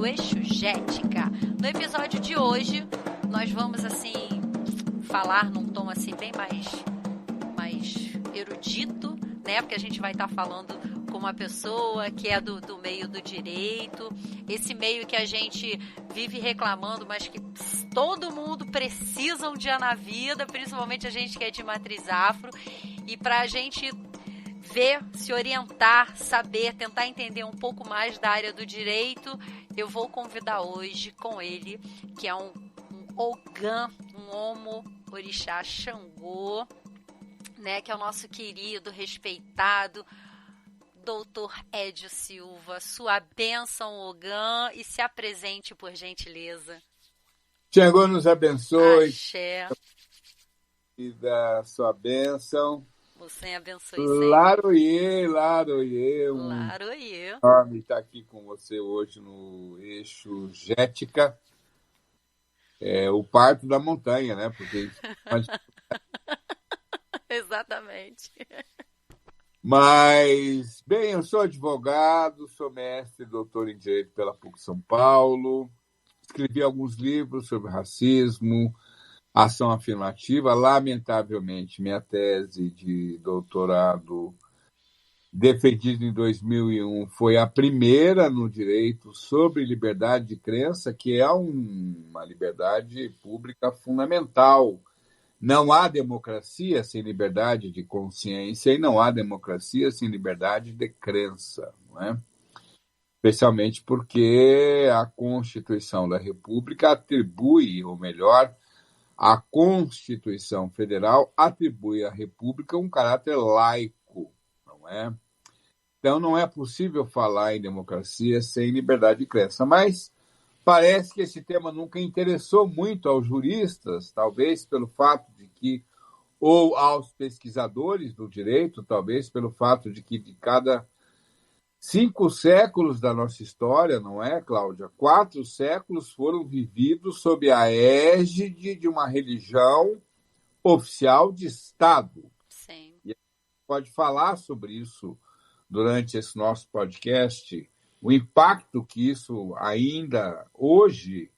Eixo Jética. No episódio de hoje, nós vamos, falar num tom, bem mais erudito, né? Porque a gente vai estar falando com uma pessoa que é do meio do direito, esse meio que a gente vive reclamando, mas que todo mundo precisa um dia na vida, principalmente a gente que é de matriz afro, e para a gente ver, se orientar, saber, tentar entender um pouco mais da área do direito, eu vou convidar hoje com ele, que é um Ogã, um Omo Orixá Xangô, né, que é o nosso querido, respeitado Doutor Edio Silva. Sua bênção, Ogã, e se apresente, por gentileza. Xangô nos abençoe. Axé. E da sua bênção. Você abençoe sempre. Laroie, Laroie. Laroie. Enorme estar aqui com você hoje no Eixo Jética. É o parto da montanha, né? Porque Exatamente. Mas, bem, eu sou advogado, sou mestre e doutor em Direito pela PUC São Paulo. Escrevi alguns livros sobre racismo, ação afirmativa. Lamentavelmente, minha tese de doutorado, defendida em 2001, foi a primeira no direito sobre liberdade de crença, que é uma liberdade pública fundamental. Não há democracia sem liberdade de consciência e não há democracia sem liberdade de crença, não é? Especialmente porque a Constituição da República atribui, ou melhor, a Constituição Federal atribui à República um caráter laico, não é? Então não é possível falar em democracia sem liberdade de crença, mas parece que esse tema nunca interessou muito aos juristas, talvez pelo fato de que, ou aos pesquisadores do direito, talvez pelo fato de que de cada 5 séculos da nossa história, não é, Cláudia? 4 séculos foram vividos sob a égide de uma religião oficial de Estado. Sim. E a gente pode falar sobre isso durante esse nosso podcast, o impacto que isso ainda hoje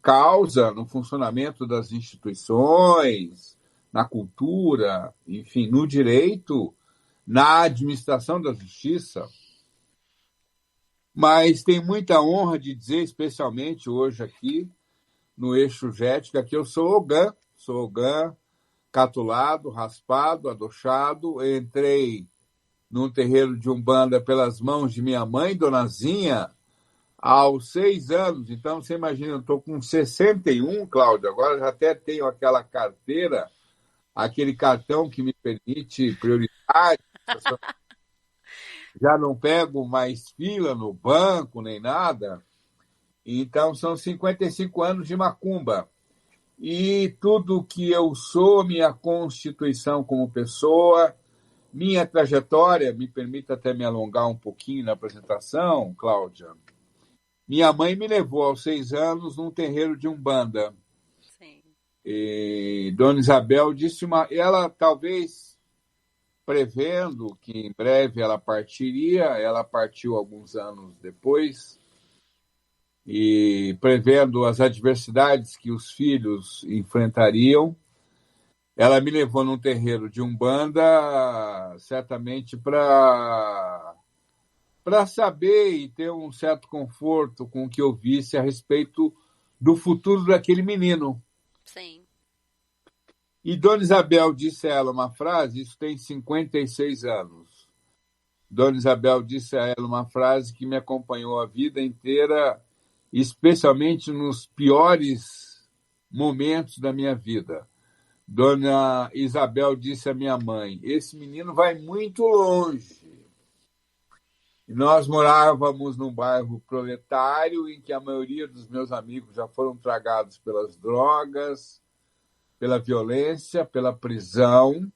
causa no funcionamento das instituições, na cultura, enfim, no direito, na administração da justiça. Mas tem muita honra de dizer, especialmente hoje aqui, no Eixo Jética, que eu sou Ogã, catulado, raspado, adochado. Eu entrei num terreiro de Umbanda pelas mãos de minha mãe, Dona Zinha, aos 6 anos. Então, você imagina, eu estou com 61, Cláudio, agora já até tenho aquela carteira, aquele cartão que me permite prioridade. Já não pego mais fila no banco, nem nada. Então, são 55 anos de macumba. E tudo que eu sou, minha constituição como pessoa, minha trajetória, me permite até me alongar um pouquinho na apresentação, Cláudia. Minha mãe me levou aos 6 anos num terreiro de Umbanda. Sim. E Dona Isabel disse ela talvez prevendo que em breve ela partiria, ela partiu alguns anos depois, e prevendo as adversidades que os filhos enfrentariam, ela me levou num terreiro de Umbanda, certamente para saber e ter um certo conforto com o que eu visse a respeito do futuro daquele menino. Sim. E Dona Isabel disse a ela uma frase, isso tem 56 anos. Dona Isabel disse a ela uma frase que me acompanhou a vida inteira, especialmente nos piores momentos da minha vida. Dona Isabel disse à minha mãe: esse menino vai muito longe. E nós morávamos num bairro proletário em que a maioria dos meus amigos já foram tragados pelas drogas, pela violência, pela prisão.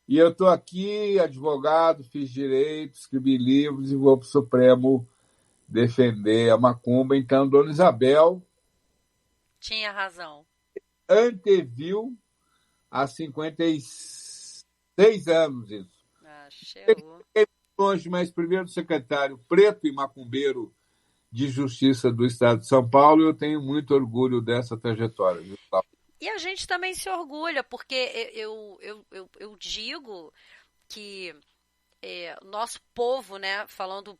E eu estou aqui, advogado, fiz direito, escrevi livros e vou para o Supremo defender a macumba. Então, Dona Isabel tinha razão. Anteviu há 56 anos isso. Chegou. longe, mas primeiro secretário preto e macumbeiro de Justiça do Estado de São Paulo, eu tenho muito orgulho dessa trajetória, viu, Cláudio? E a gente também se orgulha, porque eu digo que nosso povo, né, falando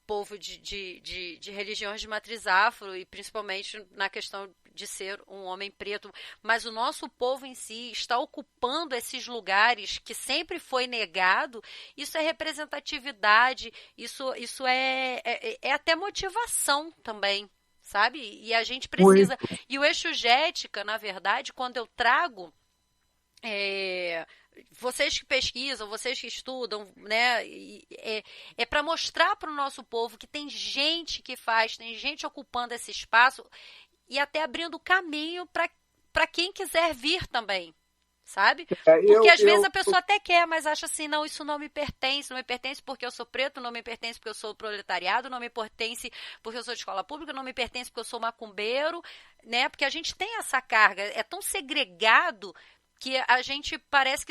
povo de religiões de matriz afro, e principalmente na questão de ser um homem preto, mas o nosso povo em si está ocupando esses lugares que sempre foi negado. Isso é representatividade, isso é até motivação também, sabe? E a gente precisa. Muito. E o eixo Jética, na verdade, quando eu trago. Vocês que pesquisam, vocês que estudam, né? É para mostrar para o nosso povo que tem gente que faz, tem gente ocupando esse espaço e até abrindo caminho para quem quiser vir também, sabe? Porque às vezes a pessoa até quer, mas acha assim, não, isso não me pertence porque eu sou preto, não me pertence porque eu sou proletariado, não me pertence porque eu sou de escola pública, não me pertence porque eu sou macumbeiro, né? Porque a gente tem essa carga, é tão segregado que a gente parece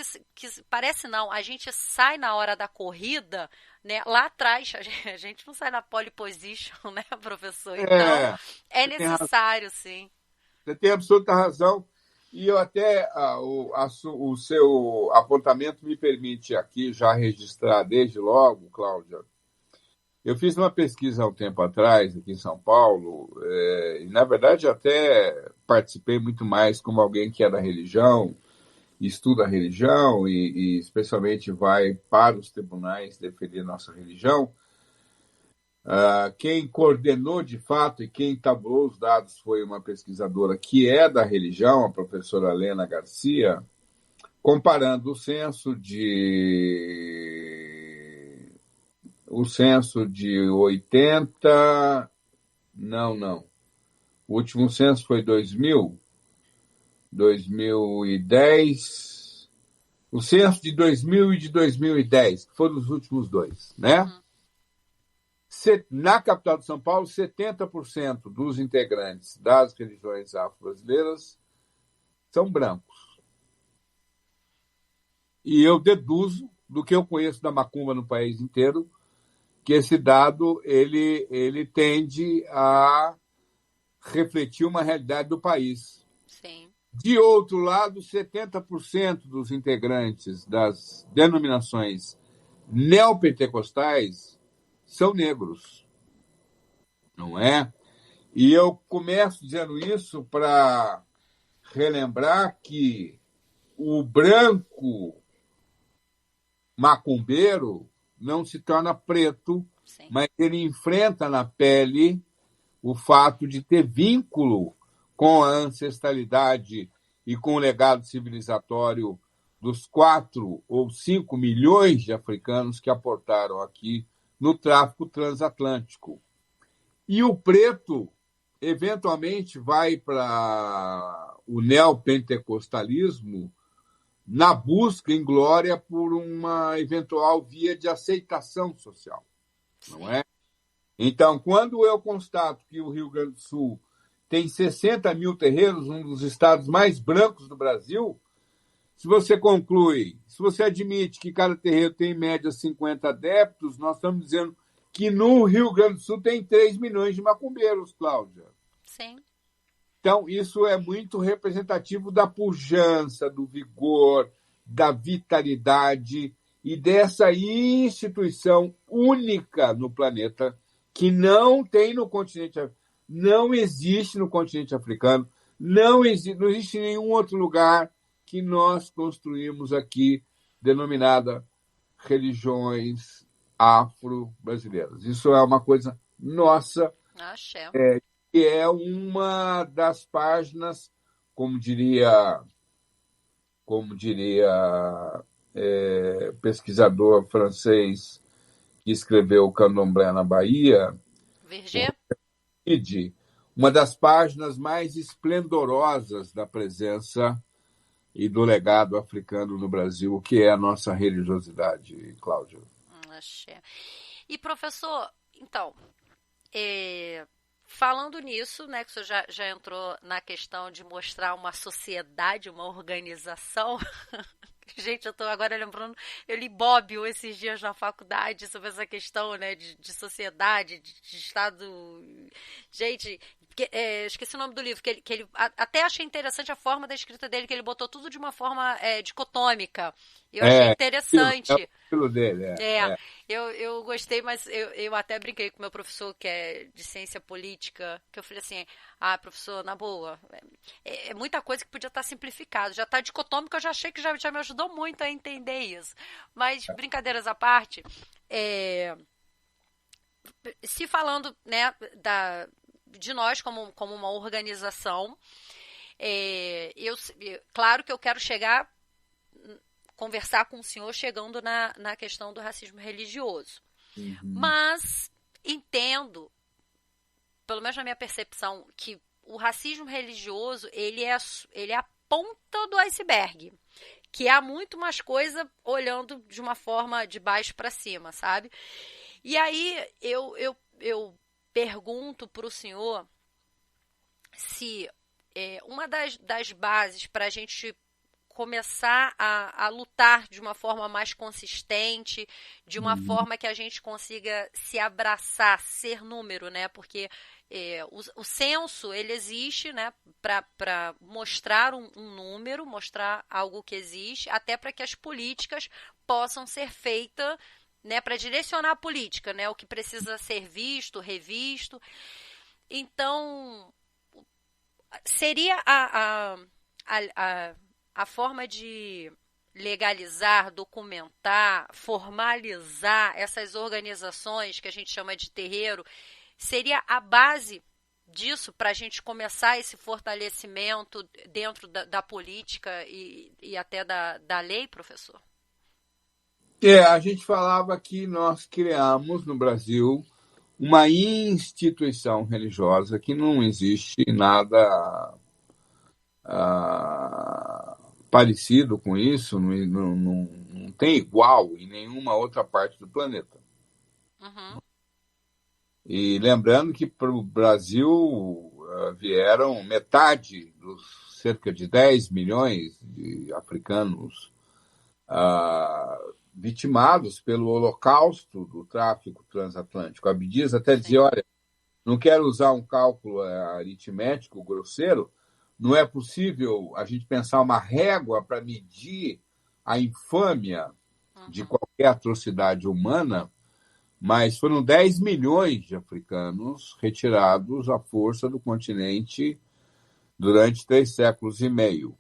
parece não, a gente sai na hora da corrida, né? Lá atrás, a gente não sai na pole position, né, professor? Então, é necessário, sim. Você tem absoluta razão. E eu até, o seu apontamento me permite aqui já registrar desde logo, Cláudia. Eu fiz uma pesquisa há um tempo atrás, aqui em São Paulo, e na verdade até participei muito mais como alguém que é da religião, estuda a religião e especialmente vai para os tribunais defender nossa religião. Quem coordenou de fato e quem tabulou os dados foi uma pesquisadora que é da religião, a professora Lena Garcia, comparando o censo de 80... Não. O último censo foi 2010, o censo de 2000 e de 2010, que foram os últimos dois, né? Na capital de São Paulo, 70% dos integrantes das religiões afro-brasileiras são brancos. E eu deduzo, do que eu conheço da macumba no país inteiro, que esse dado ele tende a refletir uma realidade do país. Sim. De outro lado, 70% dos integrantes das denominações neopentecostais são negros, não é? E eu começo dizendo isso para relembrar que o branco macumbeiro não se torna preto, Sim. mas ele enfrenta na pele o fato de ter vínculo com a ancestralidade e com o legado civilizatório dos 4 ou 5 milhões de africanos que aportaram aqui no tráfico transatlântico. E o preto, eventualmente, vai para o neopentecostalismo na busca em glória por uma eventual via de aceitação social, não é? Então, quando eu constato que o Rio Grande do Sul tem 60 mil terreiros, um dos estados mais brancos do Brasil, se você admite que cada terreiro tem em média 50 adeptos, nós estamos dizendo que no Rio Grande do Sul tem 3 milhões de macumbeiros, Cláudia. Sim. Então, isso é muito representativo da pujança, do vigor, da vitalidade e dessa instituição única no planeta que não tem no continente, não existe no continente africano, não existe em nenhum outro lugar que nós construímos aqui, denominada religiões afro-brasileiras. Isso é uma coisa nossa, que é uma das páginas, como diria pesquisador francês que escreveu o Candomblé na Bahia, Verger? uma das páginas mais esplendorosas da presença e do legado africano no Brasil, que é a nossa religiosidade, Cláudia. Axé. E, professor, então, falando nisso, né, que o senhor já entrou na questão de mostrar uma sociedade, uma organização, Gente, eu tô agora lembrando, eu li Bobbio esses dias na faculdade sobre essa questão, né, de sociedade, de Estado. Gente, esqueci o nome do livro, até achei interessante a forma da escrita dele, que ele botou tudo de uma forma dicotômica. Eu achei É o interessante. estilo dele, É, eu gostei, mas eu até brinquei com meu professor, que é de ciência política, que eu falei assim, professor, na boa, é muita coisa que podia estar simplificado, já está dicotômico, eu já achei que já me ajudou muito a entender isso. Mas, brincadeiras à parte, se falando, né, de nós como uma organização, claro que eu quero conversar com o senhor chegando na questão do racismo religioso. Mas entendo, pelo menos na minha percepção, que o racismo religioso ele é a ponta do iceberg, que há muito mais coisa olhando de uma forma de baixo para cima, sabe? E aí eu pergunto para o senhor se uma das bases para a gente começar a lutar de uma forma mais consistente, de uma forma que a gente consiga se abraçar, ser número, né? Porque o censo, ele existe, né, para mostrar um número, mostrar algo que existe, até para que as políticas possam ser feitas, né, para direcionar a política, né, o que precisa ser visto, revisto. Então, seria a forma de legalizar, documentar, formalizar essas organizações que a gente chama de terreiro, seria a base disso para a gente começar esse fortalecimento dentro da política e até da lei, professor? A gente falava que nós criamos no Brasil uma instituição religiosa que não existe nada parecido com isso, não tem igual em nenhuma outra parte do planeta. E lembrando que para o Brasil vieram metade dos cerca de 10 milhões de africanos vitimados pelo holocausto do tráfico transatlântico. Abdias até dizia, olha, não quero usar um cálculo aritmético grosseiro, não é possível a gente pensar uma régua para medir a infâmia de qualquer atrocidade humana, mas foram 10 milhões de africanos retirados à força do continente durante 3 séculos e meio.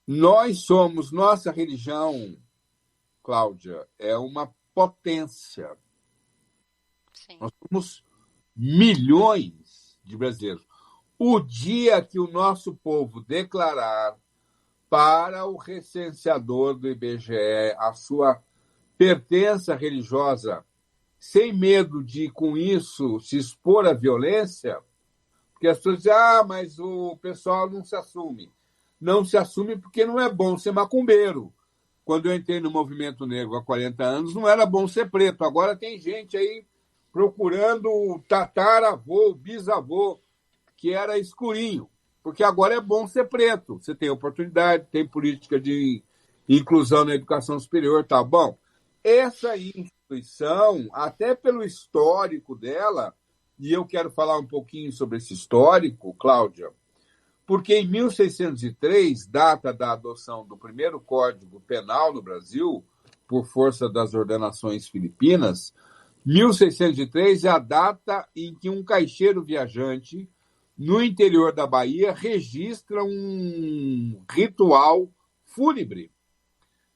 Nossa religião, Cláudia, é uma potência. Sim. Nós somos milhões de brasileiros. O dia que o nosso povo declarar para o recenseador do IBGE a sua pertença religiosa, sem medo de, com isso, se expor à violência, porque as pessoas dizem, mas o pessoal não se assume. Não se assume porque não é bom ser macumbeiro. Quando eu entrei no movimento negro há 40 anos, não era bom ser preto. Agora tem gente aí procurando o tataravô, o bisavô, que era escurinho, porque agora é bom ser preto. Você tem oportunidade, tem política de inclusão na educação superior, tá bom. Essa instituição, até pelo histórico dela, e eu quero falar um pouquinho sobre esse histórico, Cláudia, porque em 1603, data da adoção do primeiro Código Penal no Brasil, por força das ordenações filipinas, 1603 é a data em que um caixeiro viajante no interior da Bahia registra um ritual fúnebre.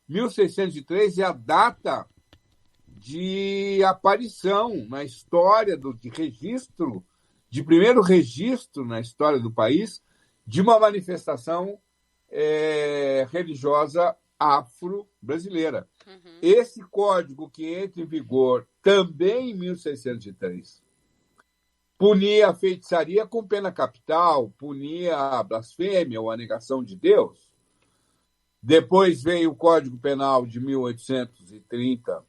1603 é a data de aparição na história de registro, de primeiro registro na história do país, de uma manifestação religiosa afro-brasileira. Esse código que entra em vigor também em 1603 punia a feitiçaria com pena capital, punia a blasfêmia ou a negação de Deus. Depois veio o Código Penal de 1830,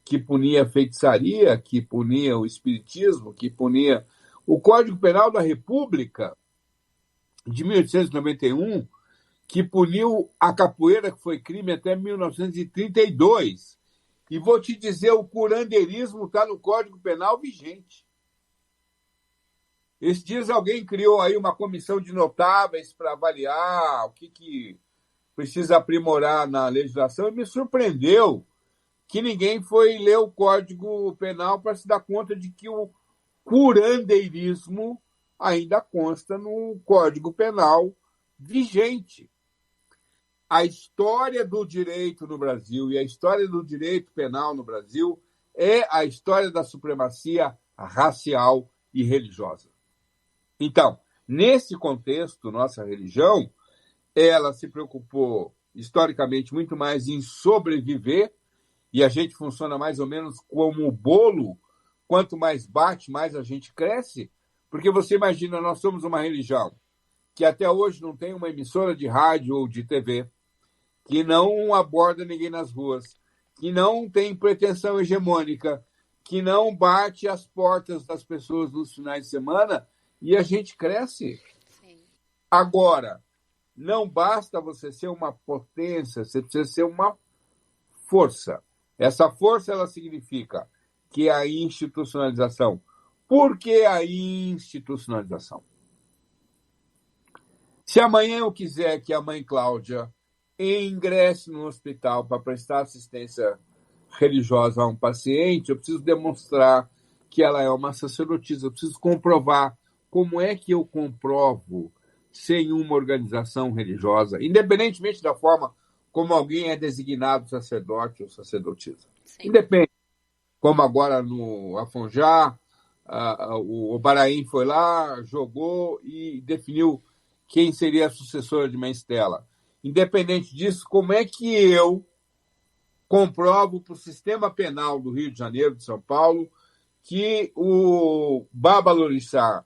que punia a feitiçaria, que punia o espiritismo, que punia o Código Penal da República de 1891, que puniu a capoeira, que foi crime até 1932. E vou te dizer, o curandeirismo está no Código Penal vigente. Esses dias alguém criou aí uma comissão de notáveis para avaliar o que precisa aprimorar na legislação, e me surpreendeu que ninguém foi ler o Código Penal para se dar conta de que o curandeirismo ainda consta no Código Penal vigente. A história do direito no Brasil e a história do direito penal no Brasil é a história da supremacia racial e religiosa. Então, nesse contexto, nossa religião, ela se preocupou historicamente muito mais em sobreviver, e a gente funciona mais ou menos como o bolo, quanto mais bate, mais a gente cresce, porque você imagina, nós somos uma religião que até hoje não tem uma emissora de rádio ou de TV, que não aborda ninguém nas ruas, que não tem pretensão hegemônica, que não bate as portas das pessoas nos finais de semana, e a gente cresce. Sim. Agora, não basta você ser uma potência, você precisa ser uma força. Essa força, ela significa que a institucionalização. Por que a institucionalização? Se amanhã eu quiser que a mãe Cláudia ingresse no hospital para prestar assistência religiosa a um paciente, eu preciso demonstrar que ela é uma sacerdotisa, eu preciso comprovar. Como é que eu comprovo sem uma organização religiosa, independentemente da forma como alguém é designado sacerdote ou sacerdotisa? Sim. Independe. Como agora no Afonjá, o Baraim foi lá, jogou e definiu quem seria a sucessora de Mãe Stella. Independente disso, como é que eu comprovo para o sistema penal do Rio de Janeiro, de São Paulo, que o Babalorixá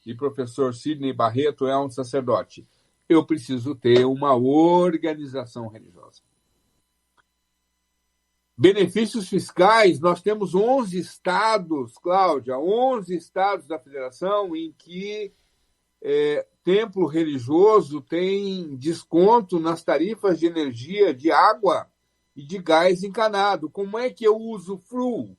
e professor Sidney Barreto é um sacerdote? Eu preciso ter uma organização religiosa. Benefícios fiscais, nós temos 11 estados, Cláudia, 11 estados da federação em que templo religioso tem desconto nas tarifas de energia, de água e de gás encanado. Como é que eu usufruo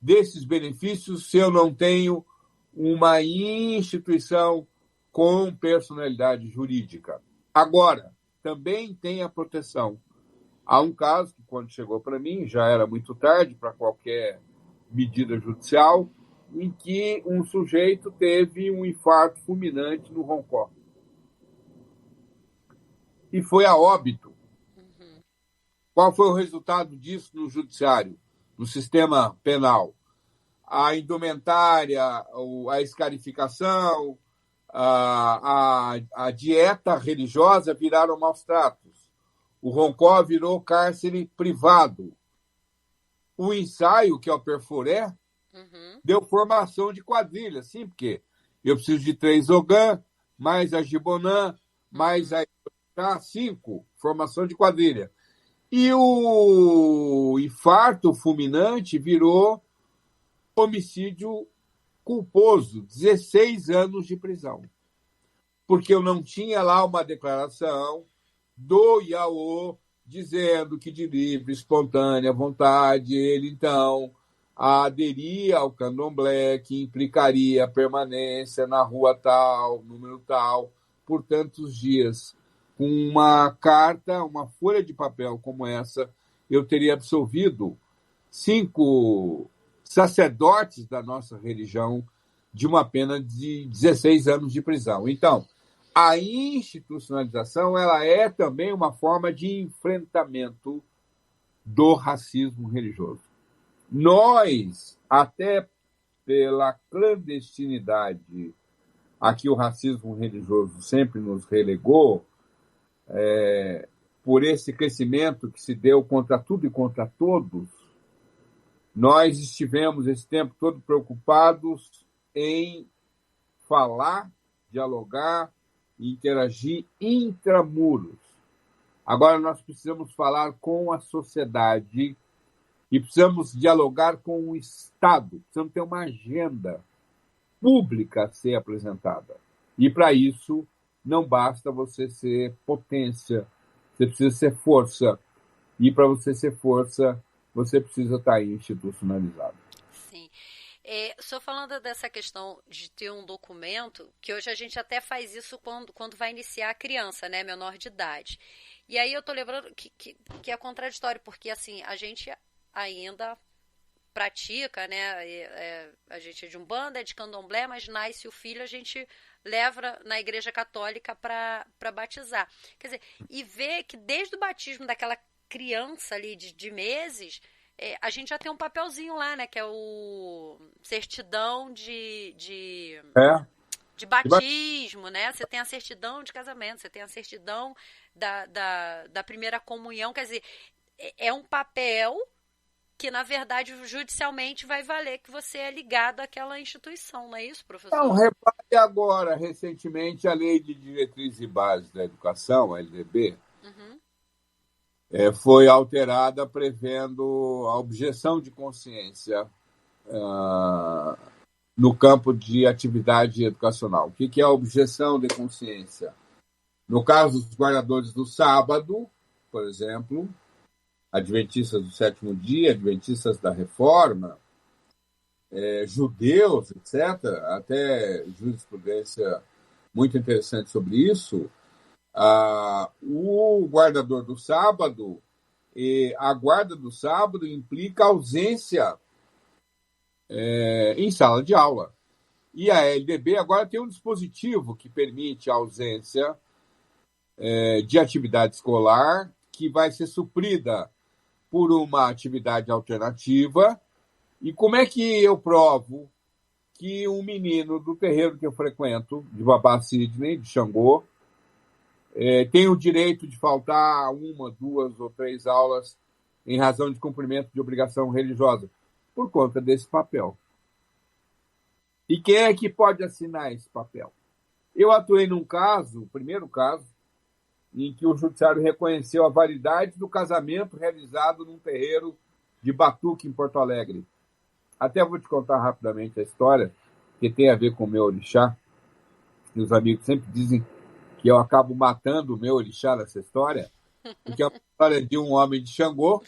desses benefícios se eu não tenho uma instituição com personalidade jurídica? Agora, também tem a proteção. Há um caso que, quando chegou para mim, já era muito tarde para qualquer medida judicial, em que um sujeito teve um infarto fulminante no Roncó. E foi a óbito. Uhum. Qual foi o resultado disso no judiciário, no sistema penal? A indumentária, a escarificação, a dieta religiosa viraram maus tratos. O Roncó virou cárcere privado. O ensaio, que é o Perforé, deu formação de quadrilha. Sim, porque eu preciso de 3 Ogã, mais a Gibonã, mais a 5, formação de quadrilha. E o infarto fulminante virou homicídio culposo, 16 anos de prisão. Porque eu não tinha lá uma declaração do IAO dizendo que de livre, espontânea vontade, ele então aderia ao candomblé, que implicaria permanência na rua tal, número tal, por tantos dias. Com uma carta, uma folha de papel como essa, eu teria absolvido 5 sacerdotes da nossa religião de uma pena de 16 anos de prisão. Então, a institucionalização, ela é também uma forma de enfrentamento do racismo religioso. Nós, até pela clandestinidade a que o racismo religioso sempre nos relegou, por esse crescimento que se deu contra tudo e contra todos, nós estivemos esse tempo todo preocupados em falar, dialogar, interagir intramuros. Agora nós precisamos falar com a sociedade e precisamos dialogar com o Estado. Precisamos ter uma agenda pública a ser apresentada. E, para isso, não basta você ser potência, você precisa ser força. E para você ser força, você precisa estar institucionalizado. Sim. Só falando dessa questão de ter um documento, que hoje a gente até faz isso quando vai iniciar a criança, né, menor de idade. E aí eu tô lembrando que é contraditório, porque assim, a gente ainda pratica, né, a gente é de Umbanda, é de Candomblé, mas nasce o filho, a gente leva na igreja católica para batizar. Quer dizer, e ver que desde o batismo daquela criança ali de meses, a gente já tem um papelzinho lá, né? Que é o certidão É, de batismo, né? Você tem a certidão de casamento, você tem a certidão da primeira comunhão. Quer dizer, é um papel que, na verdade, judicialmente vai valer que você é ligado àquela instituição, não é isso, então, professor? repare agora, recentemente, a Lei de Diretrizes e Bases da Educação, a LDB, Uhum. foi alterada prevendo a objeção de consciência no campo de atividade educacional. O que é a objeção de consciência? No caso dos guardadores do sábado, por exemplo, adventistas do sétimo dia, adventistas da reforma, judeus, etc., até jurisprudência muito interessante sobre isso, o guardador do sábado, a guarda do sábado implica ausência em sala de aula. E a LDB agora tem um dispositivo que permite a ausência de atividade escolar, que vai ser suprida por uma atividade alternativa. E como é que eu provo que um menino do terreiro que eu frequento, de Babá Sidney, de Xangô, tem o direito de faltar uma, duas ou três aulas em razão de cumprimento de obrigação religiosa? Por conta desse papel. E quem é que pode assinar esse papel? Eu atuei num caso, o primeiro caso, em que o judiciário reconheceu a validade do casamento realizado num terreiro de Batuque, em Porto Alegre. Até vou te contar rapidamente a história, que tem a ver com o meu orixá. Meus amigos sempre dizem que eu acabo matando o meu orixá nessa história, porque é uma história de um homem de Xangô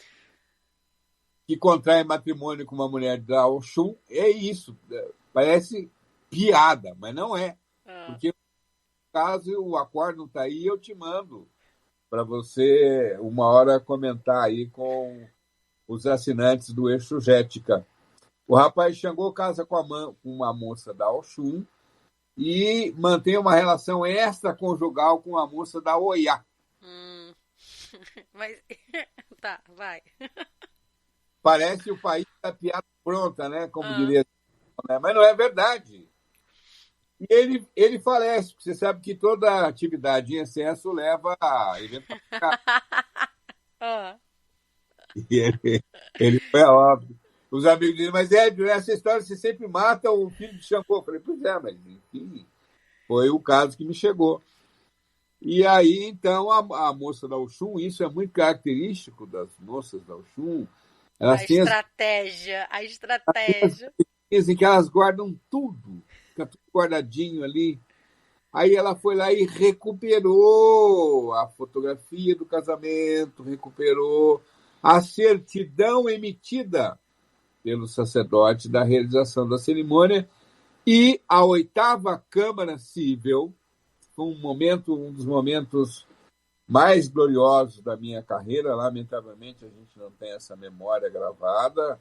que contrai matrimônio com uma mulher da Oxum. É isso, parece piada, mas não é. Ah. Porque, no caso, o acordo está aí, eu te mando para você, uma hora, comentar aí com os assinantes do Eixo Jética. O rapaz Xangô casa com uma moça da Oxum e mantém uma relação extraconjugal com a moça da Oiá. Mas tá, vai. Parece o país da piada pronta, né? Como Ah. diria, né? Mas não é verdade. E ele falece, porque você sabe que toda atividade em excesso leva a evento. Ah. E ele foi a óbvio. Os amigos dizem, mas Ed, essa história você sempre mata o filho de Xangô. Eu falei, pois é, mas enfim, foi o caso que me chegou. E aí, então, a moça da Oxum, isso é muito característico das moças da Oxum, A elas têm as estratégia, a estratégia. dizem que elas guardam tudo, fica tudo guardadinho ali. Aí ela foi lá e recuperou a fotografia do casamento, recuperou a certidão emitida pelo sacerdote da realização da cerimônia e a oitava Câmara Civil, foi um dos momentos mais gloriosos da minha carreira. Lamentavelmente, a gente não tem essa memória gravada,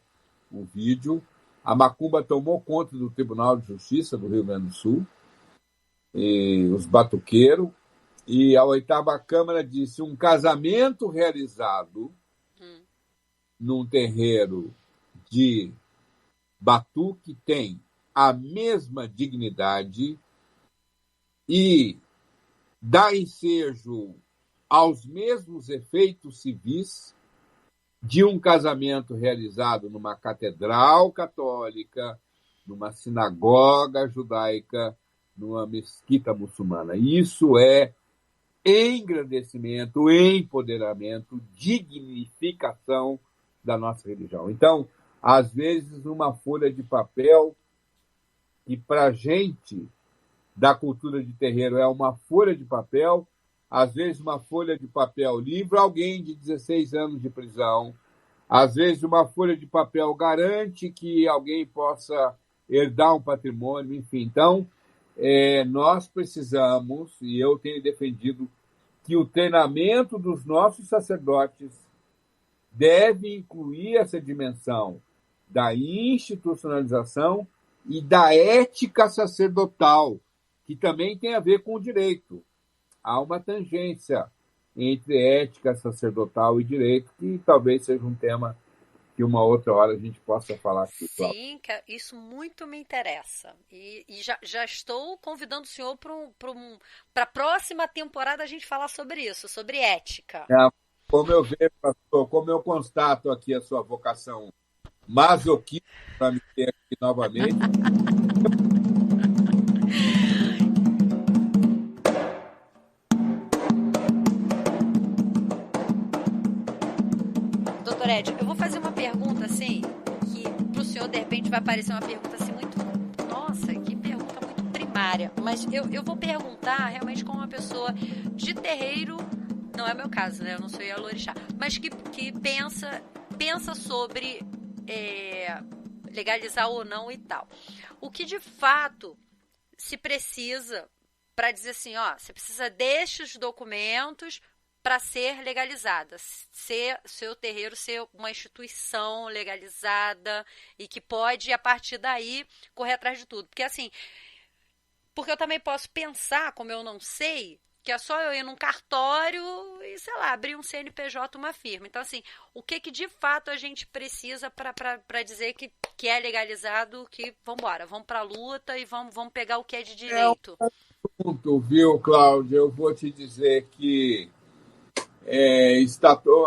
o vídeo. A macumba tomou conta do Tribunal de Justiça do Rio Grande do Sul, e os batuqueiros, e a oitava Câmara disse: um casamento realizado num terreiro de batuque tem a mesma dignidade e dá ensejo aos mesmos efeitos civis de um casamento realizado numa catedral católica, numa sinagoga judaica, numa mesquita muçulmana. Isso é engrandecimento, empoderamento, dignificação da nossa religião. Então, às vezes, uma folha de papel que, para a gente, da cultura de terreiro é uma folha de papel, às vezes uma folha de papel livra alguém de 16 anos de prisão, às vezes uma folha de papel garante que alguém possa herdar um patrimônio, enfim. Então, nós precisamos, e eu tenho defendido, que o treinamento dos nossos sacerdotes deve incluir essa dimensão da institucionalização e da ética sacerdotal, que também tem a ver com o direito. Há uma tangência entre ética sacerdotal e direito, que talvez seja um tema que uma outra hora a gente possa falar aqui. Sim, isso muito me interessa. E já estou convidando o senhor para a próxima temporada a gente falar sobre isso, sobre ética. Como eu vejo, pastor, como eu constato aqui a sua vocação masoquista para me ter aqui novamente. Doutor Ed, eu vou fazer uma pergunta assim, que para o senhor de repente vai parecer uma pergunta assim muito... Nossa, que pergunta muito primária. Mas eu vou perguntar realmente como uma pessoa de terreiro, não é meu caso, né? Eu não sou Ialorixá, mas que pensa sobre legalizar ou não e tal. O que de fato se precisa para dizer assim, ó, você precisa destes documentos para ser legalizada, seu terreiro ser uma instituição legalizada e que pode, a partir daí, correr atrás de tudo. Porque assim, porque eu também posso pensar, como eu não sei, que é só eu ir num cartório e, sei lá, abrir um CNPJ, uma firma. Então, assim, o que de fato a gente precisa para dizer que é legalizado, que vamos para a luta e vamos pegar o que é de direito? Viu, Cláudia? Eu vou te dizer que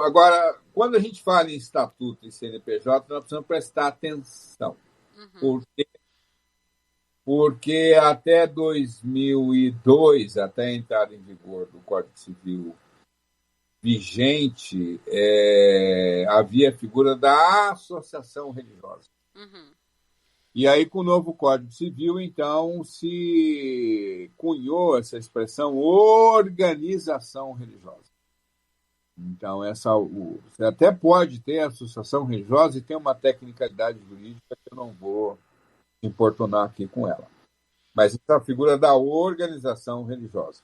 agora, quando a gente fala em estatuto e CNPJ, nós precisamos prestar atenção. Uhum. Porque até 2002, até a entrada em vigor do Código Civil vigente, havia a figura da associação religiosa. Uhum. E aí, com o novo Código Civil, então, se cunhou essa expressão organização religiosa. Então, você até pode ter associação religiosa e ter uma tecnicalidade jurídica que eu não vou importunar aqui com ela. Mas essa é a figura da organização religiosa.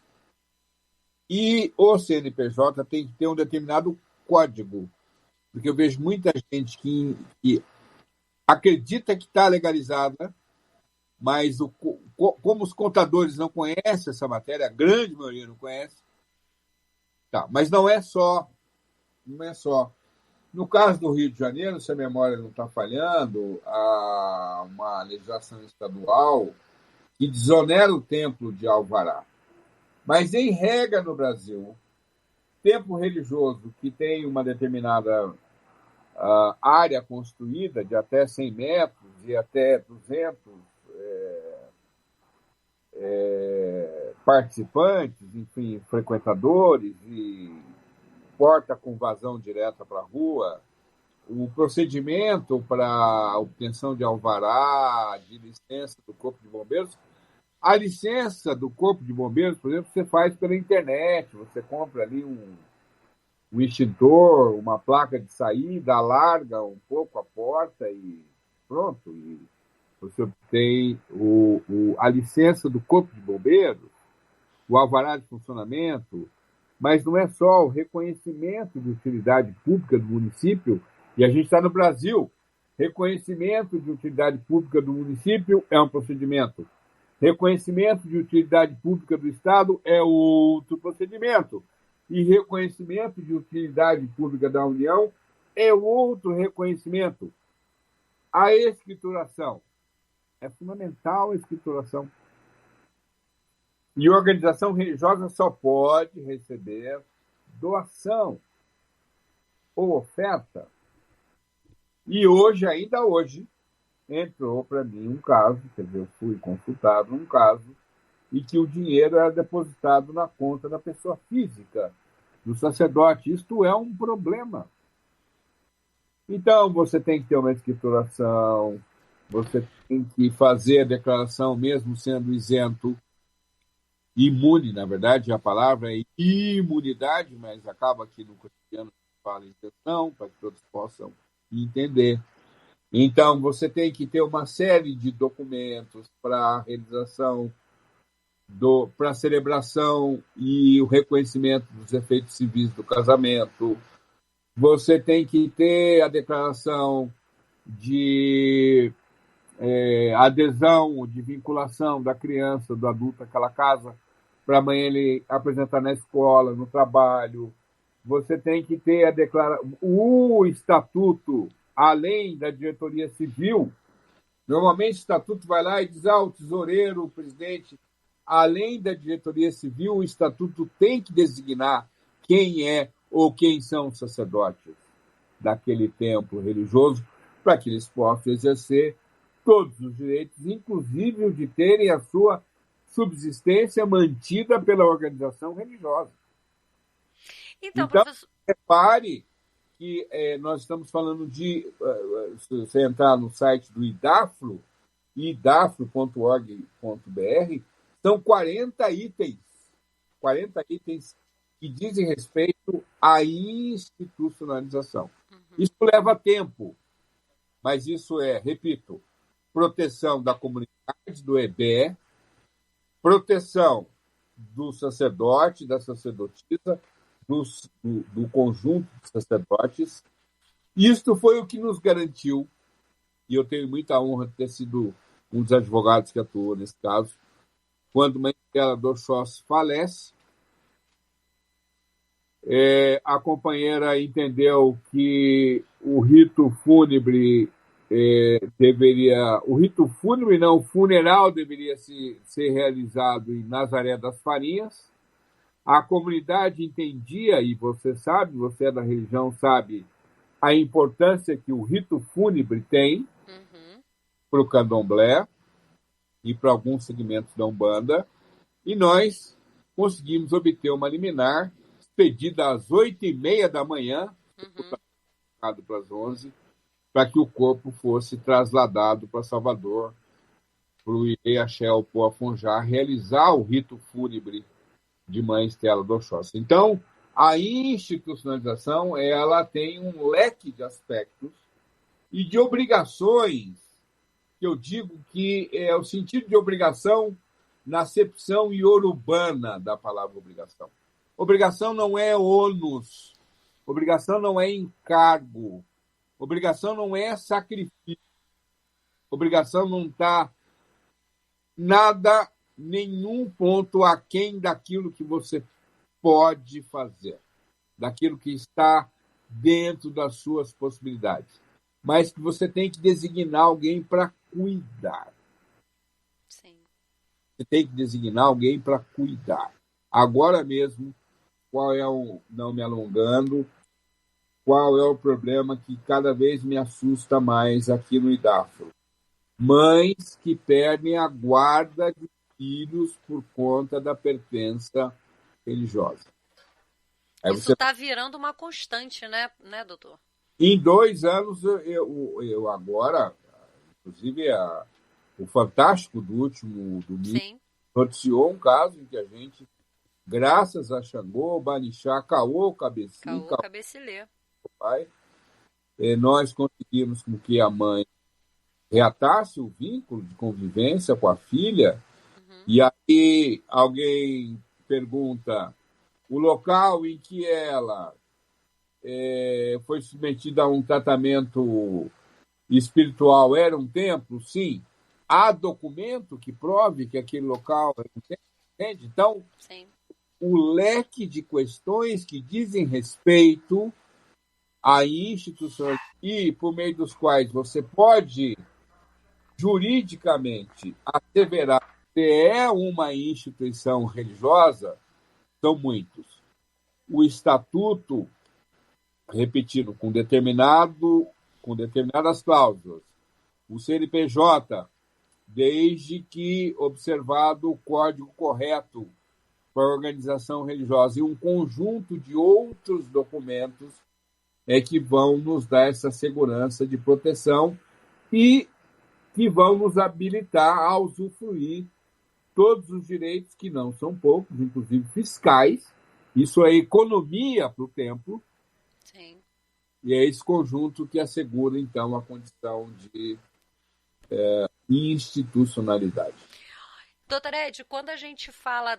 E o CNPJ tem que ter um determinado código, porque eu vejo muita gente que acredita que está legalizada, mas como os contadores não conhecem essa matéria, a grande maioria não conhece, tá, mas não é só. No caso do Rio de Janeiro, se a memória não está falhando, há uma legislação estadual que desonera o templo de alvará. Mas, em regra, no Brasil, templo religioso que tem uma determinada área construída de até 100 metros e até 200 participantes, enfim, frequentadores, e porta com vazão direta para a rua, o procedimento para a obtenção de alvará, de licença do Corpo de Bombeiros. A licença do Corpo de Bombeiros, por exemplo, você faz pela internet, você compra ali um extintor, uma placa de saída, alarga um pouco a porta e pronto. E você obtém a licença do Corpo de Bombeiros, o alvará de funcionamento, mas não é só o reconhecimento de utilidade pública do município, e a gente está no Brasil. Reconhecimento de utilidade pública do município é um procedimento. Reconhecimento de utilidade pública do Estado é outro procedimento. E reconhecimento de utilidade pública da União é outro reconhecimento. A escrituração. É fundamental a escrituração. E a organização religiosa só pode receber doação ou oferta. E hoje, ainda hoje, entrou para mim um caso, quer dizer, eu fui consultado num caso, e que o dinheiro era depositado na conta da pessoa física, do sacerdote. Isto é um problema. Então, você tem que ter uma escrituração, você tem que fazer a declaração, mesmo sendo isento, imune, na verdade, a palavra é imunidade, mas acaba que no cotidiano fala em intenção, para que todos possam entender. Então, você tem que ter uma série de documentos para a realização, para a celebração e o reconhecimento dos efeitos civis do casamento. Você tem que ter a declaração de adesão, de vinculação da criança, do adulto àquela casa, para amanhã ele apresentar na escola, no trabalho. Você tem que ter o estatuto, além da diretoria civil. Normalmente o estatuto vai lá e diz, o tesoureiro, o presidente, além da diretoria civil, o estatuto tem que designar quem é ou quem são os sacerdotes daquele templo religioso, para que eles possam exercer todos os direitos, inclusive o de terem a sua subsistência mantida pela organização religiosa. Então, repare que nós estamos falando de, se você entrar no site do IDAFRO, idafro.org.br, são 40 itens que dizem respeito à institucionalização. Isso leva tempo, mas isso repito, proteção da comunidade, do EBE, proteção do sacerdote, da sacerdotisa, do conjunto de sacerdotes. Isto foi o que nos garantiu, e eu tenho muita honra de ter sido um dos advogados que atuou nesse caso, quando uma Estela do Oxóssi falece, a companheira entendeu que o rito fúnebre o funeral deveria ser realizado em Nazaré das Farinhas. A comunidade entendia, e você sabe, você é da religião, sabe, a importância que o rito fúnebre tem para o candomblé e para alguns segmentos da Umbanda, e nós conseguimos obter uma liminar expedida às 8h30 da manhã, para as 11, para que o corpo fosse trasladado para Salvador, para o Ireaxel Poafonjá realizar o rito fúnebre de Mãe Estela do Oxóssi. Então, a institucionalização ela tem um leque de aspectos e de obrigações, que eu digo que é o sentido de obrigação na acepção iorubana da palavra obrigação. Obrigação não é ônus, obrigação não é encargo, obrigação não é sacrifício, obrigação não está nenhum ponto aquém daquilo que você pode fazer, daquilo que está dentro das suas possibilidades, mas que você tem que designar alguém para cuidar. Sim. Você tem que designar alguém para cuidar. Agora mesmo, não me alongando, qual é o problema que cada vez me assusta mais aqui no IDAFRO? Mães que perdem a guarda de filhos por conta da pertença religiosa. Aí isso está virando uma constante, né, doutor? Em 2 anos, eu agora, inclusive o Fantástico do último domingo, noticiou um caso em que a gente, graças a Xangô, Banixá, Caô, Cabecilê, nós conseguimos com que a mãe reatasse o vínculo de convivência com a filha. E aí alguém pergunta, o local em que ela foi submetida a um tratamento espiritual era um templo? Sim. Há documento que prove que aquele local era um templo? Entende? Então, sim, o leque de questões que dizem respeito a instituições e por meio dos quais você pode juridicamente asseverar que é uma instituição religiosa, são muitos. O estatuto, repetindo, com determinadas cláusulas. O CNPJ, desde que observado o código correto para a organização religiosa, e um conjunto de outros documentos que vão nos dar essa segurança de proteção e que vão nos habilitar a usufruir todos os direitos, que não são poucos, inclusive fiscais. Isso é economia para o templo. Sim. E é esse conjunto que assegura, então, a condição de institucionalidade. Doutor Ed, quando a gente fala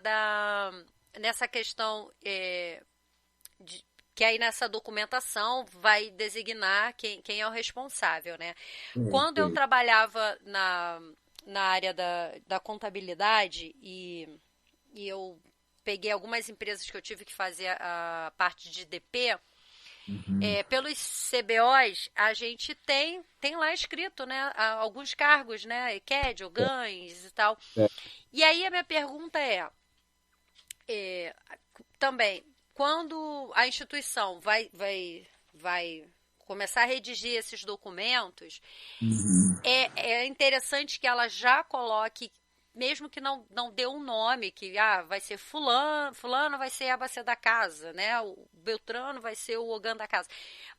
nessa questão que aí nessa documentação vai designar quem é o responsável, né? Quando eu trabalhava na área da contabilidade e eu peguei algumas empresas que eu tive que fazer a parte de DP, pelos CBOs, a gente tem lá escrito, né, alguns cargos, né, EQED, OGANs e tal. E aí a minha pergunta também, quando a instituição vai começar a redigir esses documentos, é interessante que ela já coloque, mesmo que não dê um nome, que vai ser fulano vai ser a Abacê da casa, né? O Beltrano vai ser o Ogã da casa.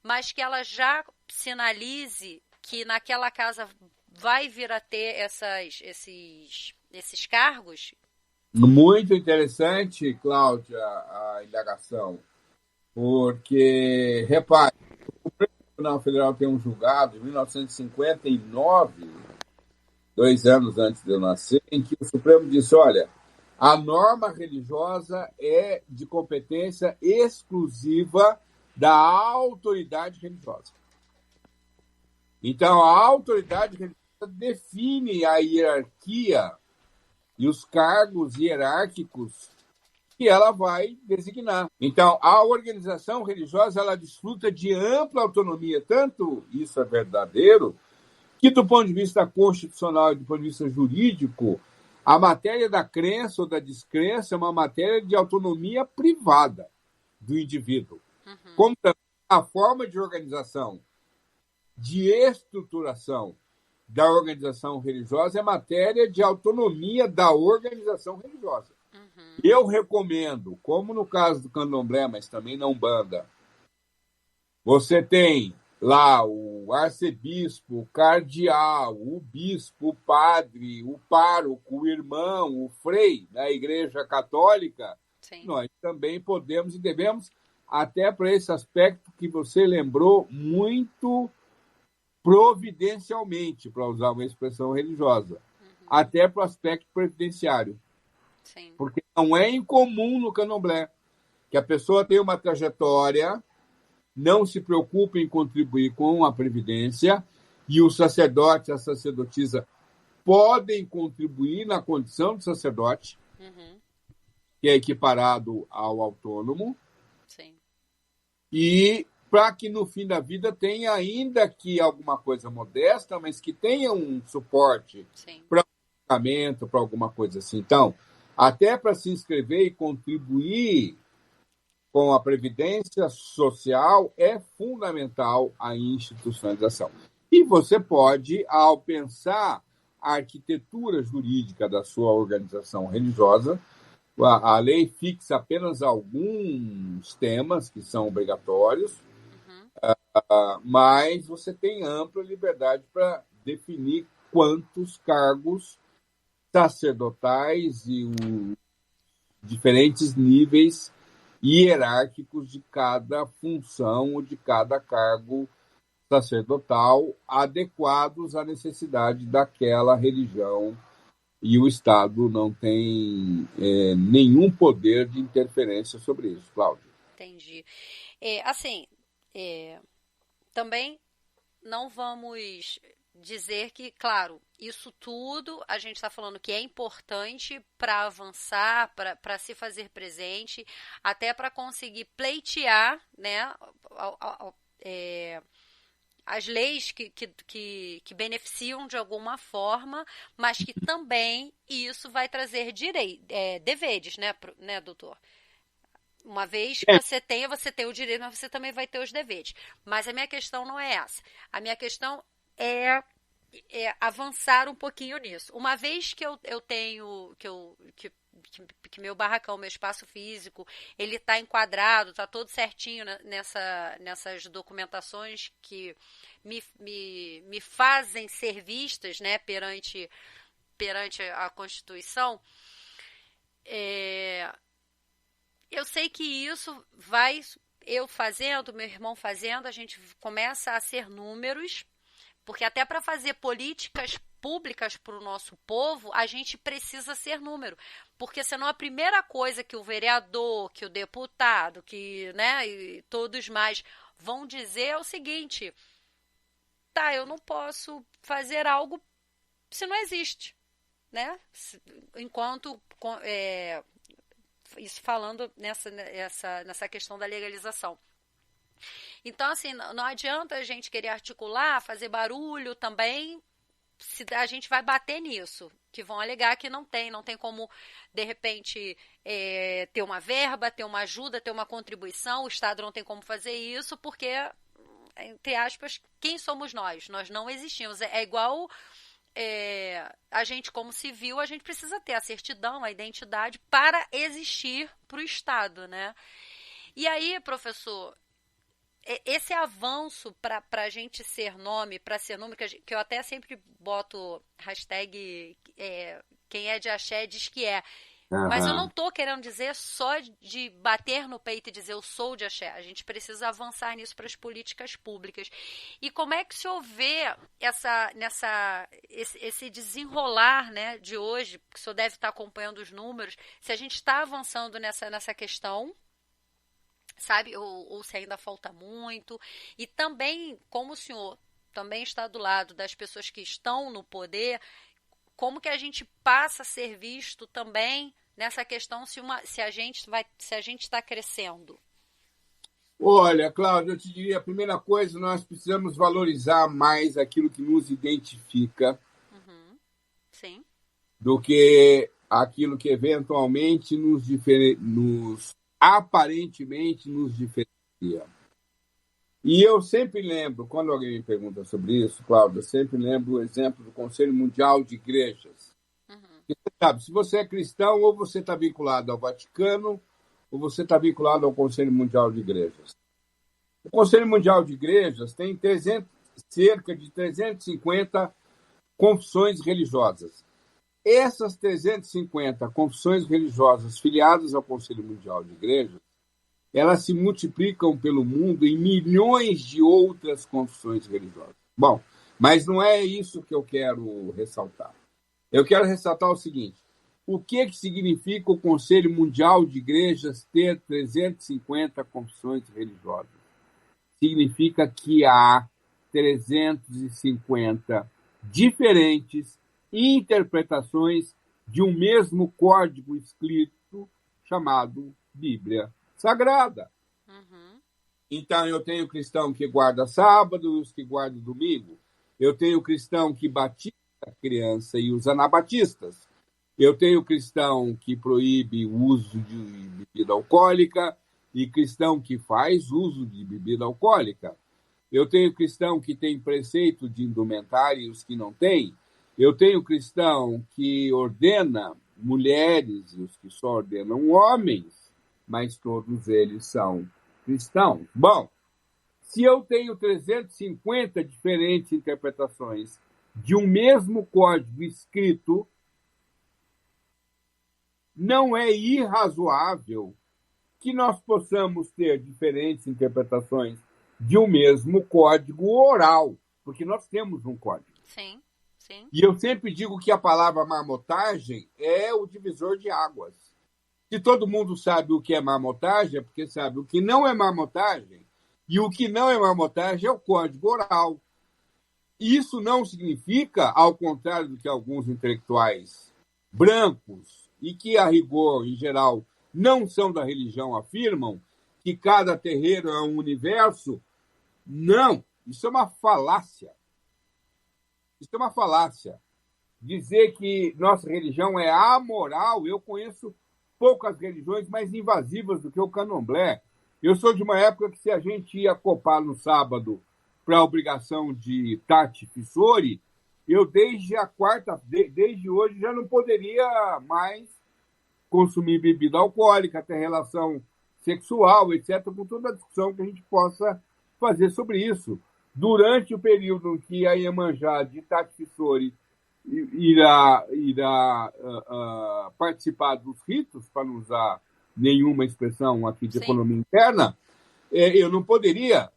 Mas que ela já sinalize que naquela casa vai vir a ter esses cargos. Muito interessante, Cláudia, a indagação, porque, repare, o Tribunal Federal tem um julgado de 1959, 2 anos antes de eu nascer, em que o Supremo disse, olha, a norma religiosa é de competência exclusiva da autoridade religiosa. Então, a autoridade religiosa define a hierarquia e os cargos hierárquicos que ela vai designar. Então, a organização religiosa ela desfruta de ampla autonomia, tanto isso é verdadeiro, que do ponto de vista constitucional e do ponto de vista jurídico, a matéria da crença ou da descrença é uma matéria de autonomia privada do indivíduo. Como também a forma de organização, de estruturação da organização religiosa é matéria de autonomia da organização religiosa. Eu recomendo, como no caso do candomblé, mas também na Umbanda, você tem lá o arcebispo, o cardeal, o bispo, o padre, o pároco, o irmão, o frei da Igreja Católica. Sim. Nós também podemos e devemos, até para esse aspecto que você lembrou muito providencialmente, para usar uma expressão religiosa, até para o aspecto previdenciário. Sim. Porque não é incomum no candomblé que a pessoa tenha uma trajetória, não se preocupe em contribuir com a previdência, e o sacerdote, a sacerdotisa, podem contribuir na condição de sacerdote, que é equiparado ao autônomo. Sim. E para que no fim da vida tenha, ainda que alguma coisa modesta, mas que tenha um suporte para um pagamento, para alguma coisa assim. Então, até para se inscrever e contribuir com a Previdência Social é fundamental a institucionalização. E você pode, ao pensar a arquitetura jurídica da sua organização religiosa, a lei fixa apenas alguns temas que são obrigatórios, mas você tem ampla liberdade para definir quantos cargos sacerdotais e diferentes níveis hierárquicos de cada função ou de cada cargo sacerdotal adequados à necessidade daquela religião, e o Estado não tem nenhum poder de interferência sobre isso, Cláudio. Entendi. Também não vamos dizer que, claro, isso tudo a gente está falando que é importante para avançar, para se fazer presente, até para conseguir pleitear, né, as leis que beneficiam de alguma forma, mas que também isso vai trazer deveres, né, doutor? Uma vez que você tem o direito, mas você também vai ter os deveres. Mas a minha questão não é essa. A minha questão é avançar um pouquinho nisso. Uma vez que eu tenho, que meu barracão, meu espaço físico, ele está enquadrado, está todo certinho nessas documentações que me fazem ser vistas, né, perante perante a Constituição, eu sei que isso vai, eu fazendo, meu irmão fazendo, a gente começa a ser números, porque até para fazer políticas públicas para o nosso povo, a gente precisa ser número. Porque senão a primeira coisa que o vereador, que o deputado, que, né, e todos mais vão dizer é o seguinte: tá, eu não posso fazer algo se não existe, né? Enquanto isso falando nessa questão da legalização. Então, assim, não adianta a gente querer articular, fazer barulho também, se a gente vai bater nisso, que vão alegar que não tem como, de repente, ter uma verba, ter uma ajuda, ter uma contribuição, o Estado não tem como fazer isso, porque, entre aspas, quem somos nós? Nós não existimos. É igual a gente, como civil, a gente precisa ter a certidão, a identidade para existir para o Estado, né? E aí, professor, esse avanço para a gente ser nome, para ser número, que eu até sempre boto hashtag quem é de axé diz que é. Uhum. Mas eu não estou querendo dizer só de bater no peito e dizer eu sou de axé. A gente precisa avançar nisso para as políticas públicas. E como é que o senhor vê esse desenrolar, né, de hoje, que o senhor deve estar acompanhando os números, se a gente está avançando nessa questão, sabe, ou se ainda falta muito, e também, como o senhor também está do lado das pessoas que estão no poder, como que a gente passa a ser visto também nessa questão se a gente está crescendo? Olha, Cláudia, eu te diria, a primeira coisa, nós precisamos valorizar mais aquilo que nos identifica, sim, do que aquilo que eventualmente aparentemente nos diferencia. E eu sempre lembro, quando alguém me pergunta sobre isso, Cláudia, eu sempre lembro o exemplo do Conselho Mundial de Igrejas. Você sabe, se você é cristão, ou você está vinculado ao Vaticano, ou você está vinculado ao Conselho Mundial de Igrejas. O Conselho Mundial de Igrejas tem cerca de 350 confissões religiosas. Essas 350 confissões religiosas filiadas ao Conselho Mundial de Igrejas, elas se multiplicam pelo mundo em milhões de outras confissões religiosas. Bom, mas não é isso que eu quero ressaltar. Eu quero ressaltar o seguinte: o que significa o Conselho Mundial de Igrejas ter 350 confissões religiosas? Significa que há 350 diferentes interpretações de um mesmo código escrito chamado Bíblia Sagrada. Então, eu tenho cristão que guarda sábado, os que guardam domingo. Eu tenho cristão que batiza a criança e os anabatistas. Eu tenho cristão que proíbe o uso de bebida alcoólica e cristão que faz uso de bebida alcoólica. Eu tenho cristão que tem preceito de indumentária e os que não têm. Eu tenho cristão que ordena mulheres e os que só ordenam homens, mas todos eles são cristãos. Bom, se eu tenho 350 diferentes interpretações de um mesmo código escrito, não é irrazoável que nós possamos ter diferentes interpretações de um mesmo código oral, porque nós temos um código. Sim, sim. E eu sempre digo que a palavra marmotagem é o divisor de águas. Se todo mundo sabe o que é marmotagem, é porque sabe o que não é marmotagem, e o que não é marmotagem é o código oral. Isso não significa, ao contrário do que alguns intelectuais brancos, e que, a rigor, em geral, não são da religião, afirmam, que cada terreiro é um universo. Não, isso é uma falácia. Isso é uma falácia. Dizer que nossa religião é amoral, eu conheço poucas religiões mais invasivas do que o candomblé. Eu sou de uma época que, se a gente ia copar no sábado para a obrigação de Tati Fissori, eu desde hoje já não poderia mais consumir bebida alcoólica, ter relação sexual, etc., com toda a discussão que a gente possa fazer sobre isso. Durante o período em que a Iemanjá de Tati Fissori irá participar dos ritos, para não usar nenhuma expressão aqui de Sim. economia interna, eu não poderia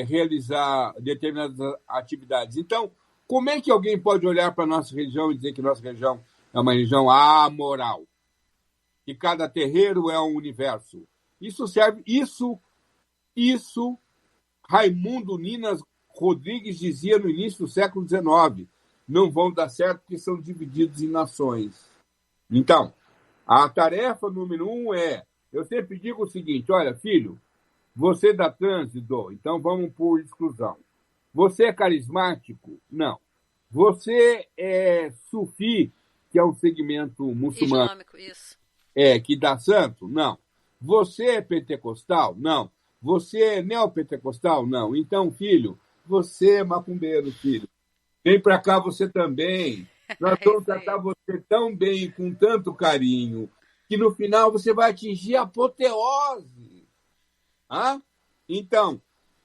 realizar determinadas atividades. Então, como é que alguém pode olhar para a nossa religião e dizer que nossa religião é uma religião amoral? Que cada terreiro é um universo. Isso Raimundo Ninas Rodrigues dizia no início do século XIX. Não vão dar certo porque são divididos em nações. Então, a tarefa número 1 eu sempre digo o seguinte, olha, filho, você dá trânsito, então vamos por exclusão. Você é carismático? Não. Você é sufi, que é um segmento muçulmano, Islâmico, isso. que dá santo? Não. Você é pentecostal? Não. Você é neopentecostal? Não. Então, filho, você é macumbeiro, filho. Vem para cá você também. Nós É vamos isso tratar aí. você tão bem e com tanto carinho que no final você vai atingir a apoteose. Ah? Então,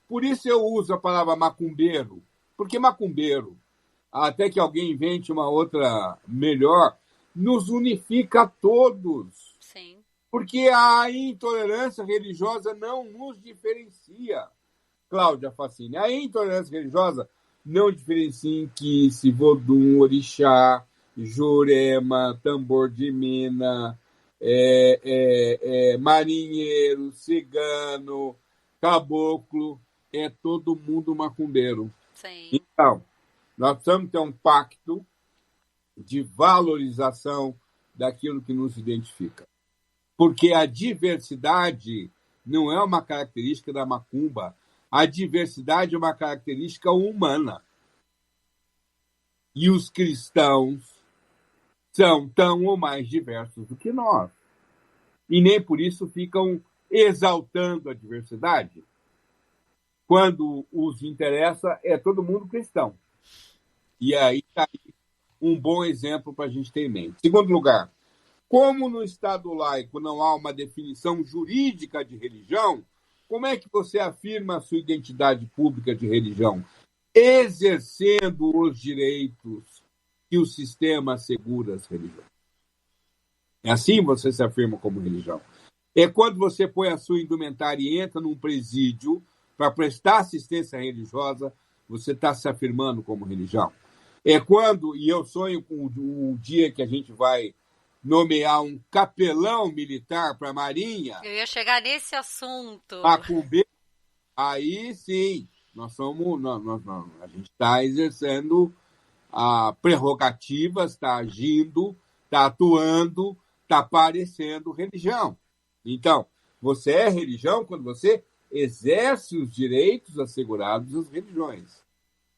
por isso eu uso a palavra macumbeiro. Porque macumbeiro, até que alguém invente uma outra melhor, nos unifica a todos. Sim. Porque a intolerância religiosa não nos diferencia. Cláudia Facine, a intolerância religiosa não diferencia em Kiss, Vodum, Orixá, Jurema, Tambor de Mina, marinheiro, cigano, caboclo, é todo mundo macumbeiro. Sim. Então, nós precisamos ter um pacto de valorização daquilo que nos identifica. Porque a diversidade não é uma característica da macumba. A diversidade é uma característica humana. E os cristãos são tão ou mais diversos do que nós. E nem por isso ficam exaltando a diversidade. Quando os interessa, é todo mundo cristão. E aí está um bom exemplo para a gente ter em mente. Segundo lugar, como no Estado laico não há uma definição jurídica de religião, como é que você afirma a sua identidade pública de religião? Exercendo os direitos que o sistema assegura às religiões. É assim você se afirma como religião. É quando você põe a sua indumentária e entra num presídio para prestar assistência religiosa, você está se afirmando como religião. É quando, e eu sonho com o dia que a gente vai nomear um capelão militar para a Marinha, Eu ia chegar nesse assunto. macumbeiro, aí sim, a gente está exercendo a prerrogativas, está agindo, está atuando, está parecendo religião. Então, você é religião quando você exerce os direitos assegurados às religiões.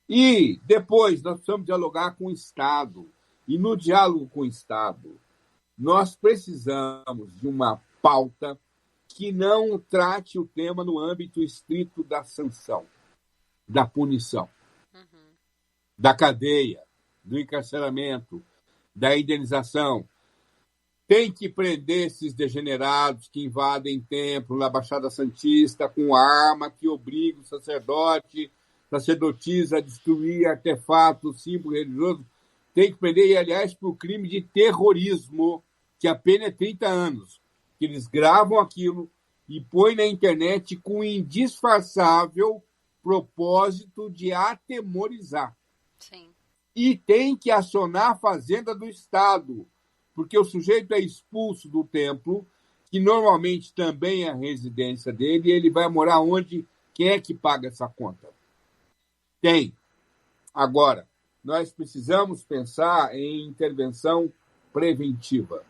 E depois nós precisamos dialogar com o Estado. E no diálogo com o Estado, nós precisamos de uma pauta que não trate o tema no âmbito estrito da sanção, da punição, da cadeia, do encarceramento, da indenização. Tem que prender esses degenerados que invadem templo na Baixada Santista com arma que obriga o sacerdotisa a destruir artefatos, símbolo religioso. Tem que prender, e aliás, por crime de terrorismo, que a pena é 30 anos. Que eles gravam aquilo e põem na internet com o indisfarçável propósito de atemorizar. Sim. E tem que acionar a fazenda do Estado, porque o sujeito é expulso do templo, que normalmente também é a residência dele, e ele vai morar onde? Quem é que paga essa conta? Tem. Agora, nós precisamos pensar em intervenção preventiva.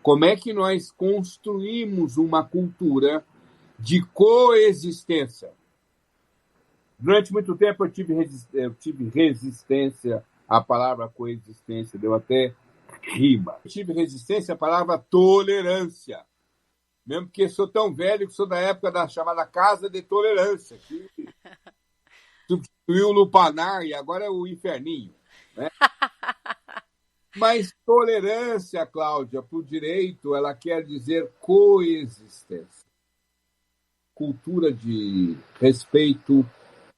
Como é que nós construímos uma cultura de coexistência? Durante muito tempo eu tive resistência à palavra coexistência, deu até rima. Eu tive resistência à palavra tolerância, mesmo porque sou tão velho que sou da época da chamada Casa de Tolerância, que substituiu o Lupanar e agora é o Inferninho. Né? Mas tolerância, Cláudia, para o direito, ela quer dizer coexistência. Cultura de respeito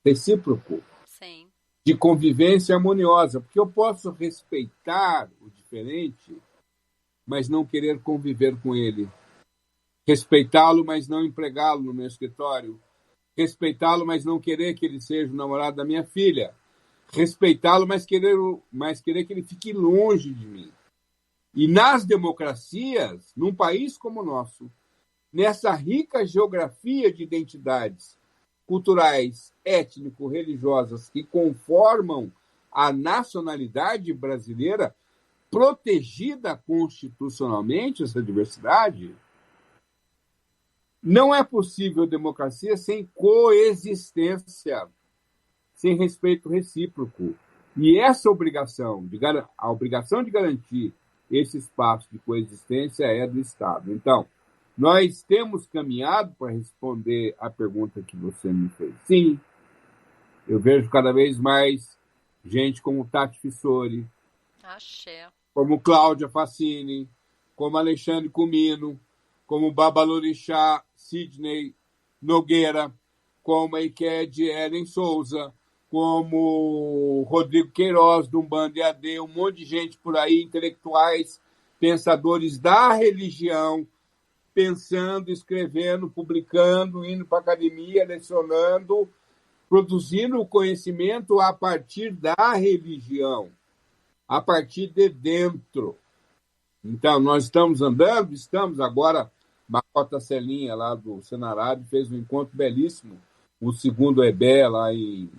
recíproco. Sim. de convivência harmoniosa, porque eu posso respeitar o diferente, mas não querer conviver com ele. Respeitá-lo, mas não empregá-lo no meu escritório. Respeitá-lo, mas não querer que ele seja o namorado da minha filha. Respeitá-lo, mas querer que ele fique longe de mim. E nas democracias, num país como o nosso, nessa rica geografia de identidades culturais, étnico-religiosas que conformam a nacionalidade brasileira, protegida constitucionalmente, essa diversidade, não é possível democracia sem coexistência, sem respeito recíproco. E essa obrigação, a obrigação de garantir esse espaço de coexistência é do Estado. Então, nós temos caminhado para responder a pergunta que você me fez. Sim, eu vejo cada vez mais gente como Tati Fissori, Axé. como Cláudia Facchini, como Alexandre Comino, como Babalorixá Sidney Nogueira, como a Iked Ellen Souza, como Rodrigo Queiroz, do Umbanda EAD, um monte de gente por aí, intelectuais, pensadores da religião, pensando, escrevendo, publicando, indo para a academia, lecionando, produzindo conhecimento a partir da religião, a partir de dentro. Então, nós estamos agora, Macota Celinha, lá do Senarab, fez um encontro belíssimo, o segundo EBE, lá em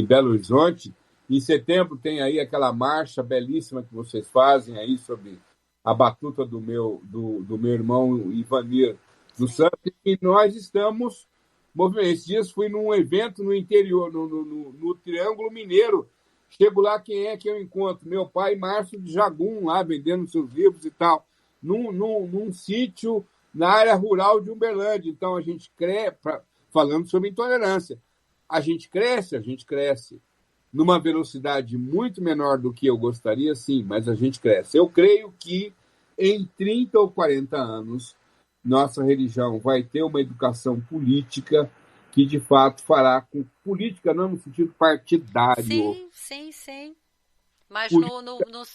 Belo Horizonte. Em setembro tem aí aquela marcha belíssima que vocês fazem aí sobre a batuta do meu irmão Ivanir dos Santos, e nós estamos movimentando. Esses dias fui num evento no interior, no Triângulo Mineiro. Chego lá, quem é que eu encontro? Meu pai, Márcio de Jagum, lá vendendo seus livros e tal, num sítio na área rural de Uberlândia. Então, a gente cresce, falando sobre intolerância, a gente cresce numa velocidade muito menor do que eu gostaria, sim, mas a gente cresce. Eu creio que em 30 ou 40 anos, nossa religião vai ter uma educação política que, de fato, fará com política, não no sentido partidário. Sim. Mas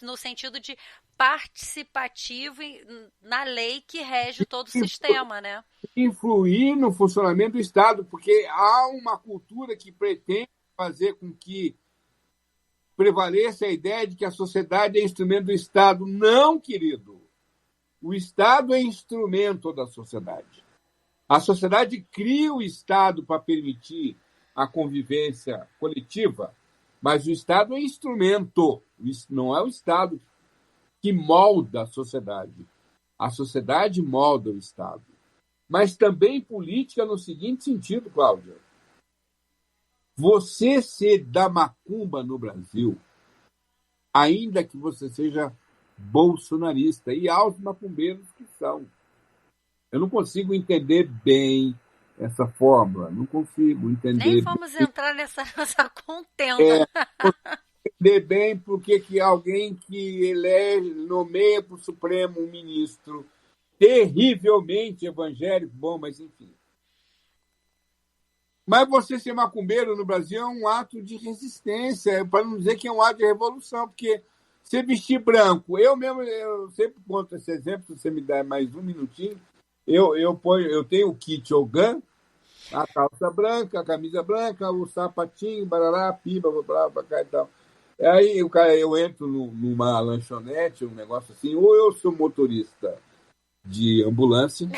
no sentido de participativo na lei que rege todo o sistema, né? Influir no funcionamento do Estado, porque há uma cultura que pretende fazer com que prevaleça a ideia de que a sociedade é instrumento do Estado. Não, querido. O Estado é instrumento da sociedade. A sociedade cria o Estado para permitir a convivência coletiva, mas o Estado é instrumento. Não é o Estado que molda a sociedade. A sociedade molda o Estado. Mas também política no seguinte sentido, Cláudia. Você ser da macumba no Brasil, ainda que você seja bolsonarista, e há os macumbeiros que são. Eu não consigo entender bem essa fórmula, não consigo entender. Nem vamos entrar nessa contenda. Entender bem porque que alguém que elege, nomeia para o Supremo um ministro terrivelmente evangélico, bom, mas enfim. Mas você ser macumbeiro no Brasil é um ato de resistência, para não dizer que é um ato de revolução, porque você vestir branco, eu sempre conto esse exemplo, se você me der mais um minutinho, eu tenho o kit Ogan, a calça branca, a camisa branca, o sapatinho, barará, piba, blá, blá, cá e tal. Aí eu entro numa lanchonete, um negócio assim, ou eu sou motorista de ambulância.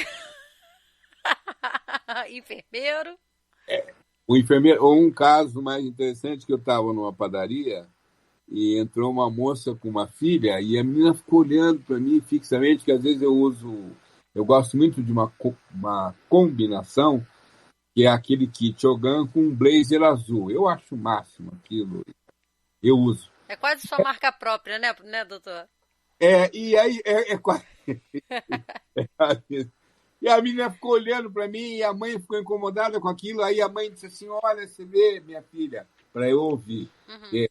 Enfermeiro. O enfermeiro, ou um caso mais interessante, que eu estava numa padaria e entrou uma moça com uma filha e a menina ficou olhando para mim fixamente, que às vezes eu gosto muito de uma combinação, que é aquele kit Ogan com um blazer azul. Eu acho o máximo aquilo. Eu uso. É quase sua marca própria, né, doutor? E aí é quase. E a menina ficou olhando para mim e a mãe ficou incomodada com aquilo. Aí a mãe disse assim: olha, você vê, minha filha, para eu ouvir. Uhum.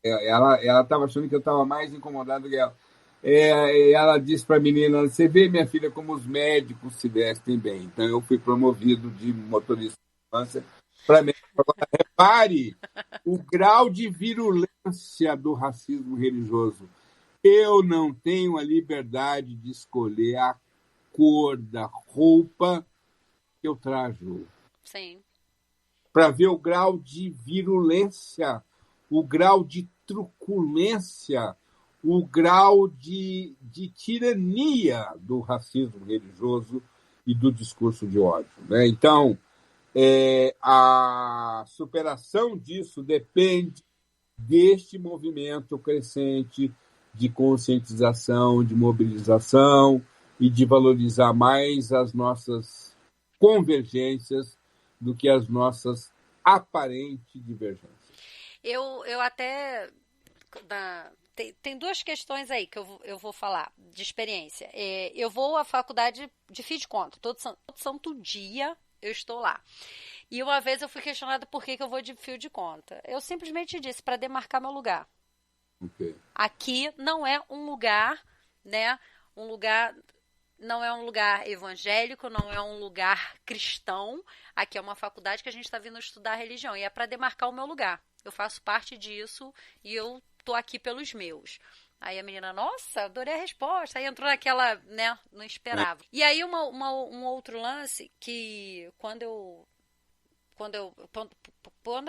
Ela estava achando que eu estava mais incomodado que ela. Ela disse para a menina: você vê, minha filha, como os médicos se vestem bem. Então eu fui promovido de motorista de ambulância para mim. Agora, Repare o grau de virulência do racismo religioso. Eu não tenho a liberdade de escolher a cor da roupa que eu trajo. Sim. Para ver o grau de virulência, o grau de truculência, o grau de tirania do racismo religioso e do discurso de ódio. Né? Então, a superação disso depende deste movimento crescente de conscientização, de mobilização e de valorizar mais as nossas convergências do que as nossas aparentes divergências. Eu até... Tem duas questões aí que eu vou falar de experiência. Eu vou à faculdade de fio de conta, todo santo dia eu estou lá. E uma vez eu fui questionada por que eu vou de fio de conta. Eu simplesmente disse, para demarcar meu lugar. Okay. Aqui não é um lugar, né? Não é um lugar evangélico, não é um lugar cristão. Aqui é uma faculdade que a gente está vindo estudar religião. E é para demarcar o meu lugar. Eu faço parte disso e eu tô aqui pelos meus. Aí a menina, nossa, adorei a resposta. Aí entrou naquela, né? Não esperava. E aí um outro lance que quando eu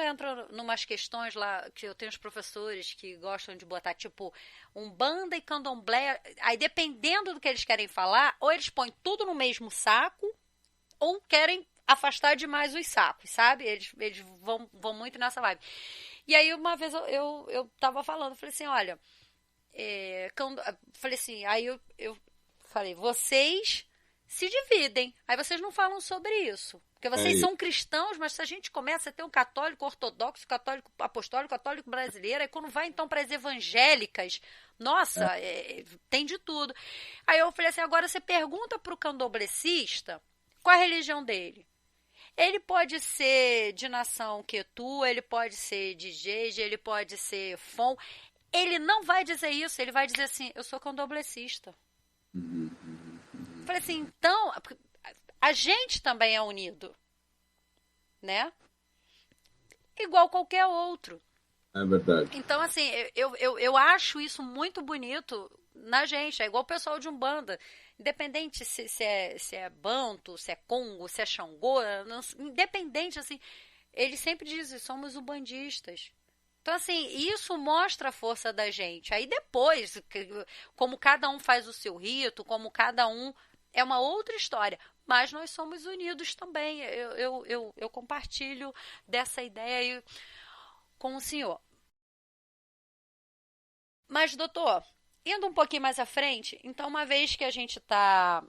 entro numas questões lá, que eu tenho os professores que gostam de botar, tipo, Umbanda e Candomblé, aí dependendo do que eles querem falar, ou eles põem tudo no mesmo saco, ou querem afastar demais os sacos, sabe? Eles vão muito nessa vibe. E aí uma vez eu tava falando, falei assim, olha, falei assim, aí eu falei, vocês se dividem, aí vocês não falam sobre isso. Porque vocês são cristãos, mas se a gente começa a ter um católico ortodoxo, católico apostólico, católico brasileiro, aí quando vai então para as evangélicas, nossa, tem de tudo. Aí eu falei assim, agora você pergunta para o candomblessista qual a religião dele. Ele pode ser de nação Quetu, ele pode ser de Jeje, ele pode ser Fon. Ele não vai dizer isso, ele vai dizer assim, eu sou candomblessista. Falei assim, então, a gente também é unido, né? Igual qualquer outro. É verdade. Então, assim, eu acho isso muito bonito na gente. É igual o pessoal de Umbanda. Independente se é Banto, se é Congo, se é Xangô, independente, assim, eles sempre dizem, somos umbandistas. Então, assim, isso mostra a força da gente. Aí depois, como cada um faz o seu rito, como cada um... É uma outra história, mas nós somos unidos também. Eu compartilho dessa ideia aí com o senhor. Mas, doutor, indo um pouquinho mais à frente, então, uma vez que a gente está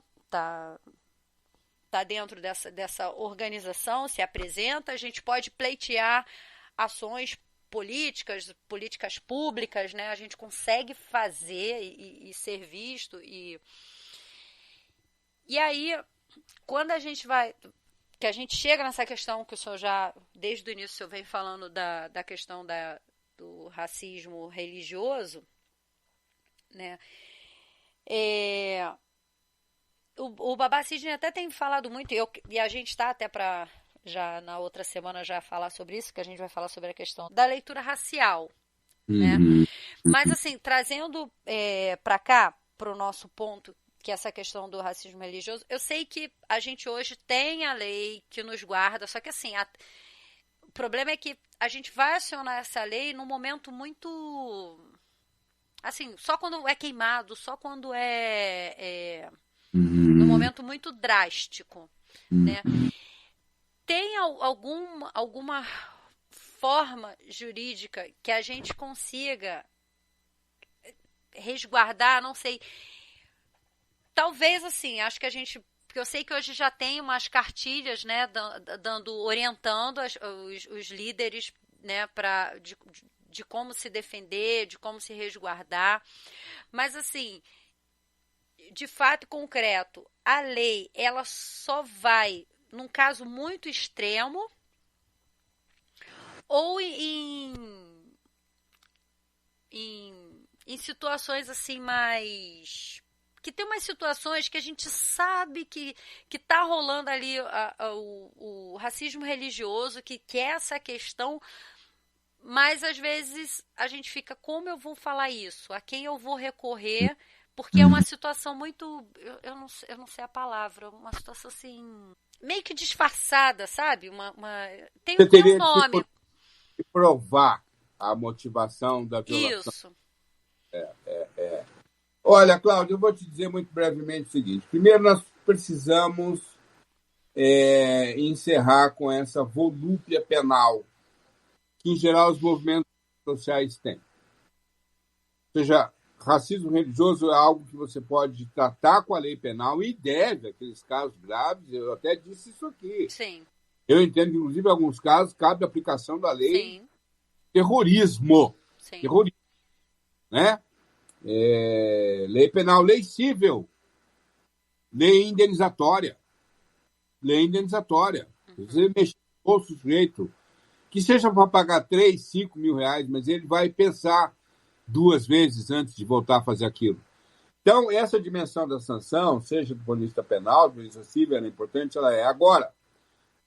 dentro dessa organização, se apresenta, a gente pode pleitear ações políticas públicas, né? A gente consegue fazer e ser visto e aí, quando a gente que a gente chega nessa questão que o senhor já, desde o início, o senhor vem falando da questão do racismo religioso, né? O Babá Sidney até tem falado muito, e a gente está até para, já na outra semana, já falar sobre isso, que a gente vai falar sobre a questão da leitura racial, né? Mas, assim, trazendo para cá, para o nosso ponto, que é essa questão do racismo religioso, eu sei que a gente hoje tem a lei que nos guarda, só que assim, o problema é que a gente vai acionar essa lei num momento muito, assim, só quando é queimado, só quando num momento muito drástico, né? Tem alguma forma jurídica que a gente consiga resguardar, não sei... Talvez, assim, acho que a gente... Porque eu sei que hoje já tem umas cartilhas, né, orientando os líderes, né, de como se defender, de como se resguardar. Mas, assim, de fato concreto, a lei, ela só vai, num caso muito extremo, ou em situações, assim, mais... que tem umas situações que a gente sabe que está rolando ali o racismo religioso, que é essa questão, mas às vezes a gente fica, como eu vou falar isso? A quem eu vou recorrer? Porque é uma situação muito, eu não sei a palavra, uma situação assim, meio que disfarçada, sabe? Tem Você teria um nome. que provar a motivação da violação. Isso. Olha, Cláudio, eu vou te dizer muito brevemente o seguinte. Primeiro, nós precisamos encerrar com essa volúpia penal que, em geral, os movimentos sociais têm. Ou seja, racismo religioso é algo que você pode tratar com a lei penal e deve, aqueles casos graves, eu até disse isso aqui. Sim. Eu entendo que, inclusive, em alguns casos, cabe a aplicação da lei Sim. terrorismo. Sim. Terrorismo, né? Lei penal, lei civil, lei indenizatória. Lei indenizatória. Você mexer com o sujeito, que seja para pagar 3, 5 mil reais, mas ele vai pensar 2 vezes antes de voltar a fazer aquilo. Então, essa dimensão da sanção, seja do ponto de vista penal, do ponto de vista civil, ela é importante, ela é. Agora,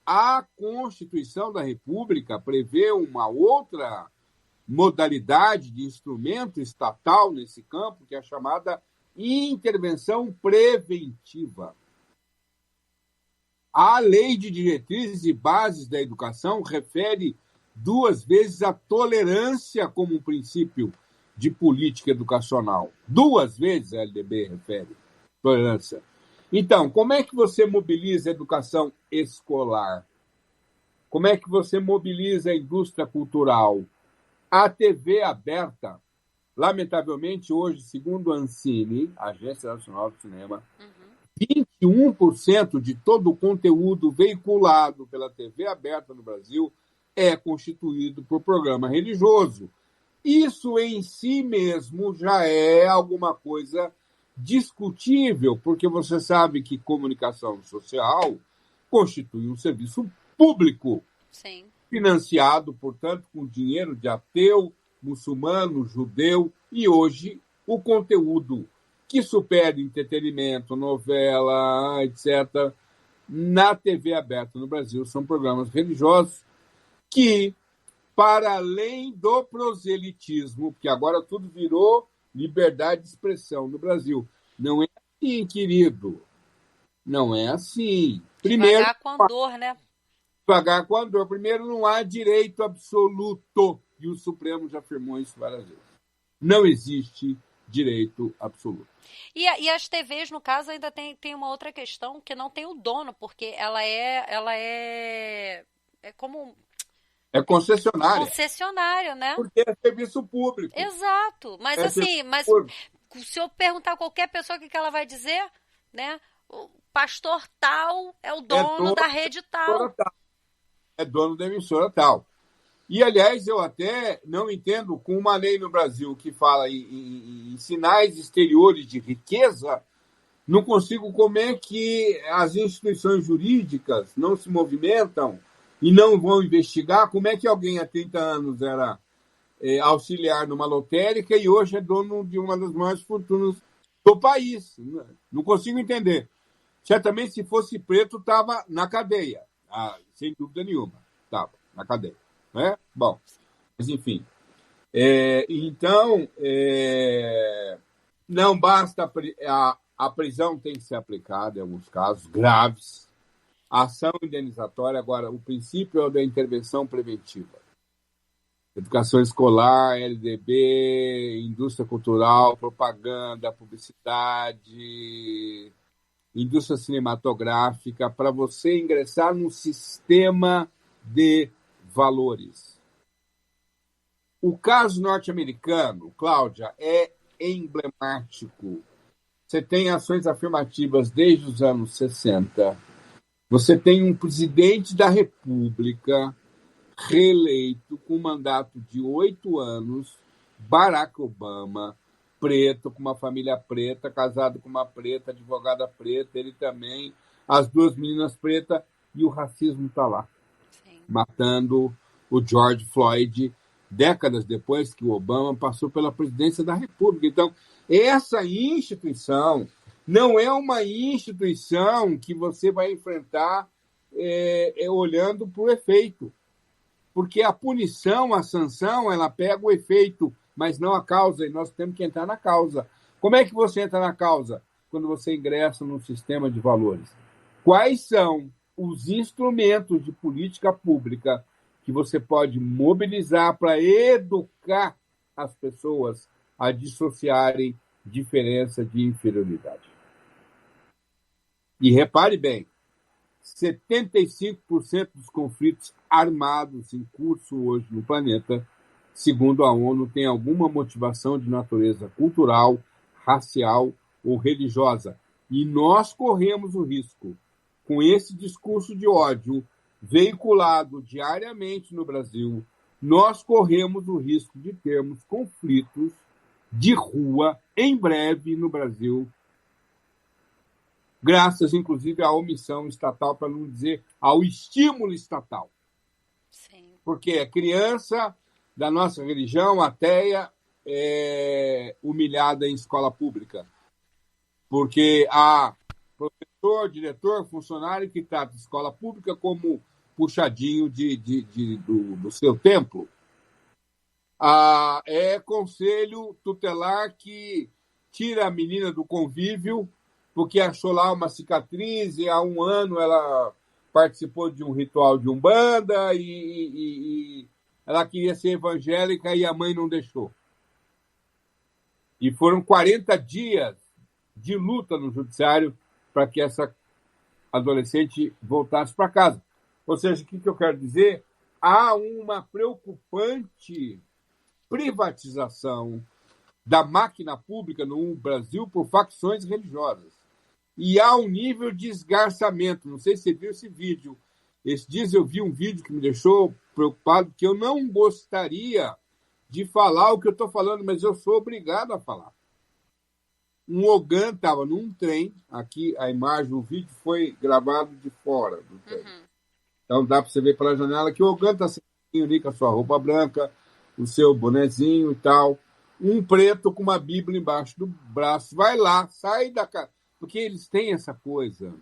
a Constituição da República prevê uma outra modalidade de instrumento estatal nesse campo, que é a chamada intervenção preventiva. A Lei de Diretrizes e Bases da Educação refere 2 vezes a tolerância como um princípio de política educacional. 2 vezes a LDB refere tolerância. Então, como é que você mobiliza a educação escolar? Como é que você mobiliza a indústria cultural? A TV aberta, lamentavelmente, hoje, segundo a Ancine, a Agência Nacional do Cinema, 21% de todo o conteúdo veiculado pela TV aberta no Brasil é constituído por programa religioso. Isso em si mesmo já é alguma coisa discutível, porque você sabe que comunicação social constitui um serviço público. Sim. Financiado, portanto, com dinheiro de ateu, muçulmano, judeu, e hoje o conteúdo que supera entretenimento, novela, etc., na TV aberta no Brasil são programas religiosos que, para além do proselitismo, porque agora tudo virou liberdade de expressão no Brasil, não é assim, querido. Não é assim. Primeiro, devagar com a dor, né? Devagar com a dor. Primeiro, não há direito absoluto. E o Supremo já afirmou isso várias vezes. Não existe direito absoluto. E as TVs, no caso, ainda tem uma outra questão, que não tem o dono, porque ela é como... É concessionária. Concessionário, né? Porque é serviço público. Exato. Mas se eu perguntar a qualquer pessoa o que ela vai dizer, né? O pastor tal é o dono da rede tal. É dono da emissora tal. E, aliás, eu até não entendo, com uma lei no Brasil que fala em sinais exteriores de riqueza, não consigo como é que as instituições jurídicas não se movimentam e não vão investigar como é que alguém há 30 anos era auxiliar numa lotérica e hoje é dono de uma das maiores fortunas do país. Não consigo entender. Certamente, se fosse preto, estava na cadeia. Sem dúvida nenhuma. Estava na cadeia. Né? Bom, mas enfim. Então, não basta a prisão tem que ser aplicada em alguns casos graves. A ação indenizatória, agora, o princípio é o da intervenção preventiva. Educação escolar, LDB, indústria cultural, propaganda, publicidade, indústria cinematográfica, para você ingressar no sistema de valores. O caso norte-americano, Cláudia, é emblemático. Você tem ações afirmativas desde os anos 60. Você tem um presidente da República reeleito com um mandato de 8 anos, Barack Obama, preto, com uma família preta, casado com uma preta, advogada preta, ele também, as 2 meninas pretas, e o racismo está lá. Sim. Matando o George Floyd, décadas depois que o Obama passou pela presidência da República. Então, essa instituição Não é uma instituição que você vai enfrentar olhando para o efeito. Porque a punição, a sanção, ela pega o efeito, mas não a causa, e nós temos que entrar na causa. Como é que você entra na causa? Quando você ingressa num sistema de valores. Quais são os instrumentos de política pública que você pode mobilizar para educar as pessoas a dissociarem diferença de inferioridade? E repare bem, 75% dos conflitos armados em curso hoje no planeta, segundo a ONU, tem alguma motivação de natureza cultural, racial ou religiosa. E nós corremos o risco, com esse discurso de ódio veiculado diariamente no Brasil, nós corremos o risco de termos conflitos de rua em breve no Brasil, graças, inclusive, à omissão estatal, para não dizer ao estímulo estatal. Sim. Porque a criança da nossa religião, ateia, é humilhada em escola pública. Porque há professor, diretor, funcionário que trata a escola pública como puxadinho do seu templo. É conselho tutelar que tira a menina do convívio porque achou lá uma cicatriz e há um ano ela participou de um ritual de Umbanda e ela queria ser evangélica e a mãe não deixou. E foram 40 dias de luta no judiciário para que essa adolescente voltasse para casa. Ou seja, o que eu quero dizer? Há uma preocupante privatização da máquina pública no Brasil por facções religiosas. E há um nível de esgarçamento. Não sei se você viu esse vídeo. Esses dias eu vi um vídeo que me deixou preocupado, que eu não gostaria de falar o que eu estou falando, mas eu sou obrigado a falar. Um Ogan estava num trem, aqui a imagem, o vídeo foi gravado de fora do trem. Uhum. Então dá para você ver pela janela que o Ogan está sentadinho ali com a sua roupa branca, o seu bonezinho e tal. Um preto com uma Bíblia embaixo do braço. Vai lá, sai da casa. Porque eles têm essa coisa.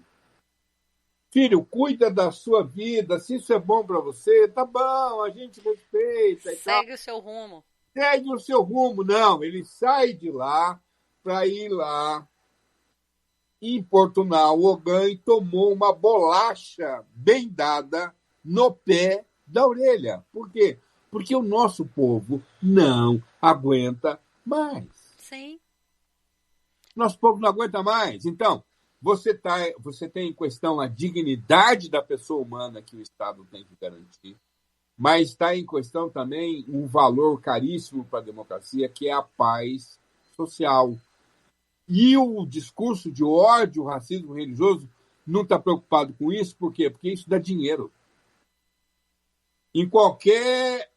Filho, cuida da sua vida. Se isso é bom para você, tá bom, a gente respeita. Segue o seu rumo. Segue o seu rumo. Não, ele sai de lá para ir lá importunar o Ogan e tomou uma bolacha bem dada no pé da orelha. Por quê? Porque o nosso povo não aguenta mais. Sim. Nosso povo não aguenta mais. Então, você tem em questão a dignidade da pessoa humana que o Estado tem que garantir, mas está em questão também um valor caríssimo para a democracia, que é a paz social. E o discurso de ódio, racismo religioso, não está preocupado com isso. Por quê? Porque isso dá dinheiro. Em qualquer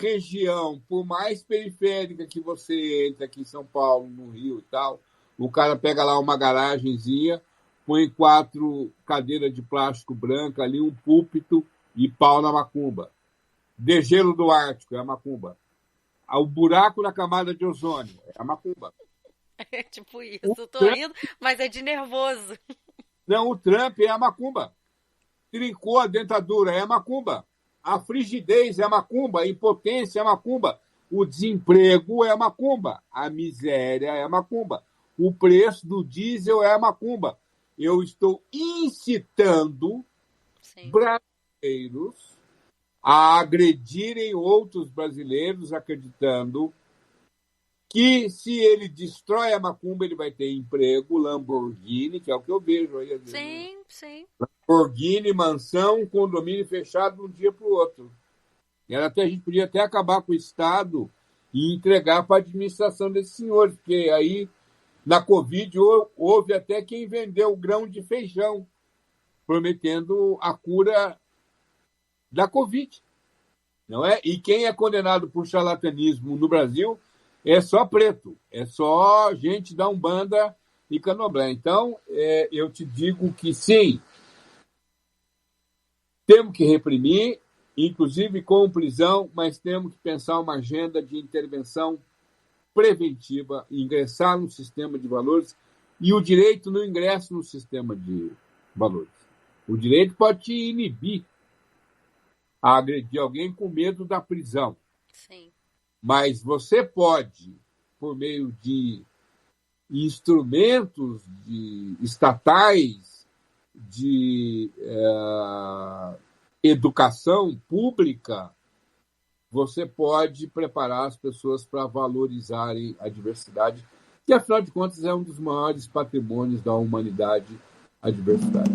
região, por mais periférica que você entre, aqui em São Paulo, no Rio e tal, o cara pega lá uma garagenzinha, põe 4 cadeiras de plástico branca ali, um púlpito e pau na macumba. Degelo do Ártico é a macumba. O buraco na camada de ozônio é a macumba. É tipo isso. Eu tô rindo, mas é de nervoso. Não, o Trump é a macumba. Trincou a dentadura é a macumba. A frigidez é a macumba. A impotência é a macumba. O desemprego é a macumba. A miséria é a macumba. O preço do diesel é a macumba. Eu estou incitando brasileiros a agredirem outros brasileiros, acreditando que se ele destrói a macumba, ele vai ter emprego, Lamborghini, que é o que eu vejo aí. Sim, sim. Lamborghini, mansão, condomínio fechado de um dia para o outro. E a gente podia até acabar com o Estado e entregar para a administração desses senhores, porque aí, na Covid, houve até quem vendeu grão de feijão, prometendo a cura da Covid. Não é? E quem é condenado por charlatanismo no Brasil é só preto, é só gente da Umbanda e Candomblé. Então, eu te digo que sim, temos que reprimir, inclusive com prisão, mas temos que pensar uma agenda de intervenção preventiva, ingressar no sistema de valores E o direito não ingressa no sistema de valores. O direito pode te inibir a agredir alguém com medo da prisão. Sim. Mas você pode, por meio de instrumentos estatais, de educação pública, você pode preparar as pessoas para valorizarem a diversidade, que, afinal de contas, é um dos maiores patrimônios da humanidade, a diversidade.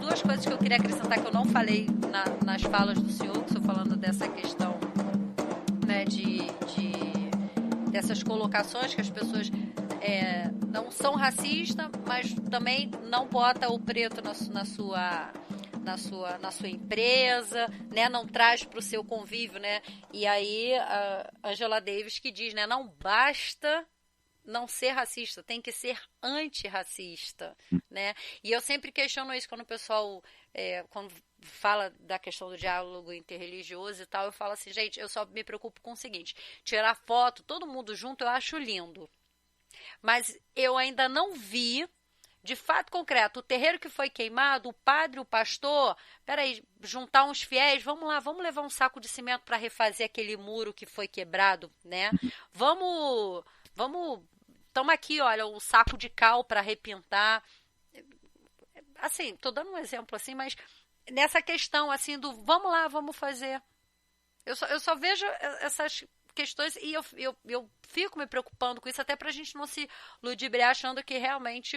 Duas coisas que eu queria acrescentar que eu não falei nas falas do senhor, que estou falando dessa questão, né, dessas colocações que as pessoas não são racistas, mas também não bota o preto na sua empresa, né? Não traz para o seu convívio, né? E aí a Angela Davis que diz, né? Não basta não ser racista, tem que ser antirracista, né? E eu sempre questiono isso quando o pessoal quando fala da questão do diálogo interreligioso e tal, eu falo assim, gente, eu só me preocupo com o seguinte, tirar foto, todo mundo junto, eu acho lindo. Mas eu ainda não vi, de fato concreto, o terreiro que foi queimado, o padre, o pastor, peraí, juntar uns fiéis, vamos lá, vamos levar um saco de cimento para refazer aquele muro que foi quebrado, né? Vamos, toma aqui, olha, o saco de cal para repintar. Assim, tô dando um exemplo assim, mas nessa questão assim do vamos lá, vamos fazer. Eu só vejo essas questões e eu fico me preocupando com isso, até pra gente não se ludibriar achando que realmente